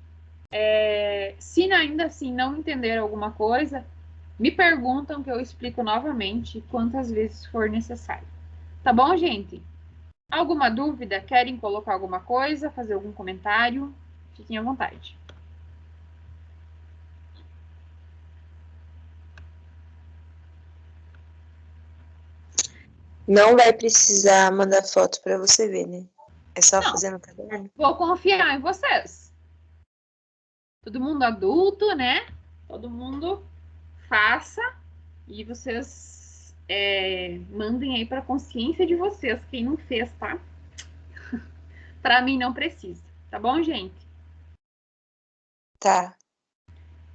Se ainda assim não entenderam alguma coisa, me perguntam que eu explico novamente quantas vezes for necessário. Tá bom, gente? Alguma dúvida? Querem colocar alguma coisa? Fazer algum comentário? Fiquem à vontade. Não vai precisar mandar foto para você ver, né? É só fazer no caderno. Vou confiar em vocês. Todo mundo adulto, né? Todo mundo faça e vocês mandem aí para a consciência de vocês quem não fez, tá? Para mim não precisa, tá bom, gente? Tá.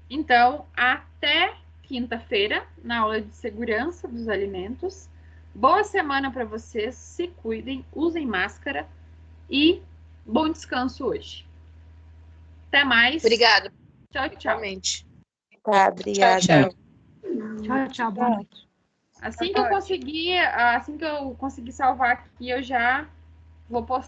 Então, até quinta-feira na aula de segurança dos alimentos. Boa semana para vocês, se cuidem, usem máscara e bom descanso hoje. Até mais. Obrigada. Tchau, tchau. Realmente. Tá, obrigada. Tchau, Tchau, tchau. Boa noite. Assim que eu conseguir salvar aqui, eu já vou postar.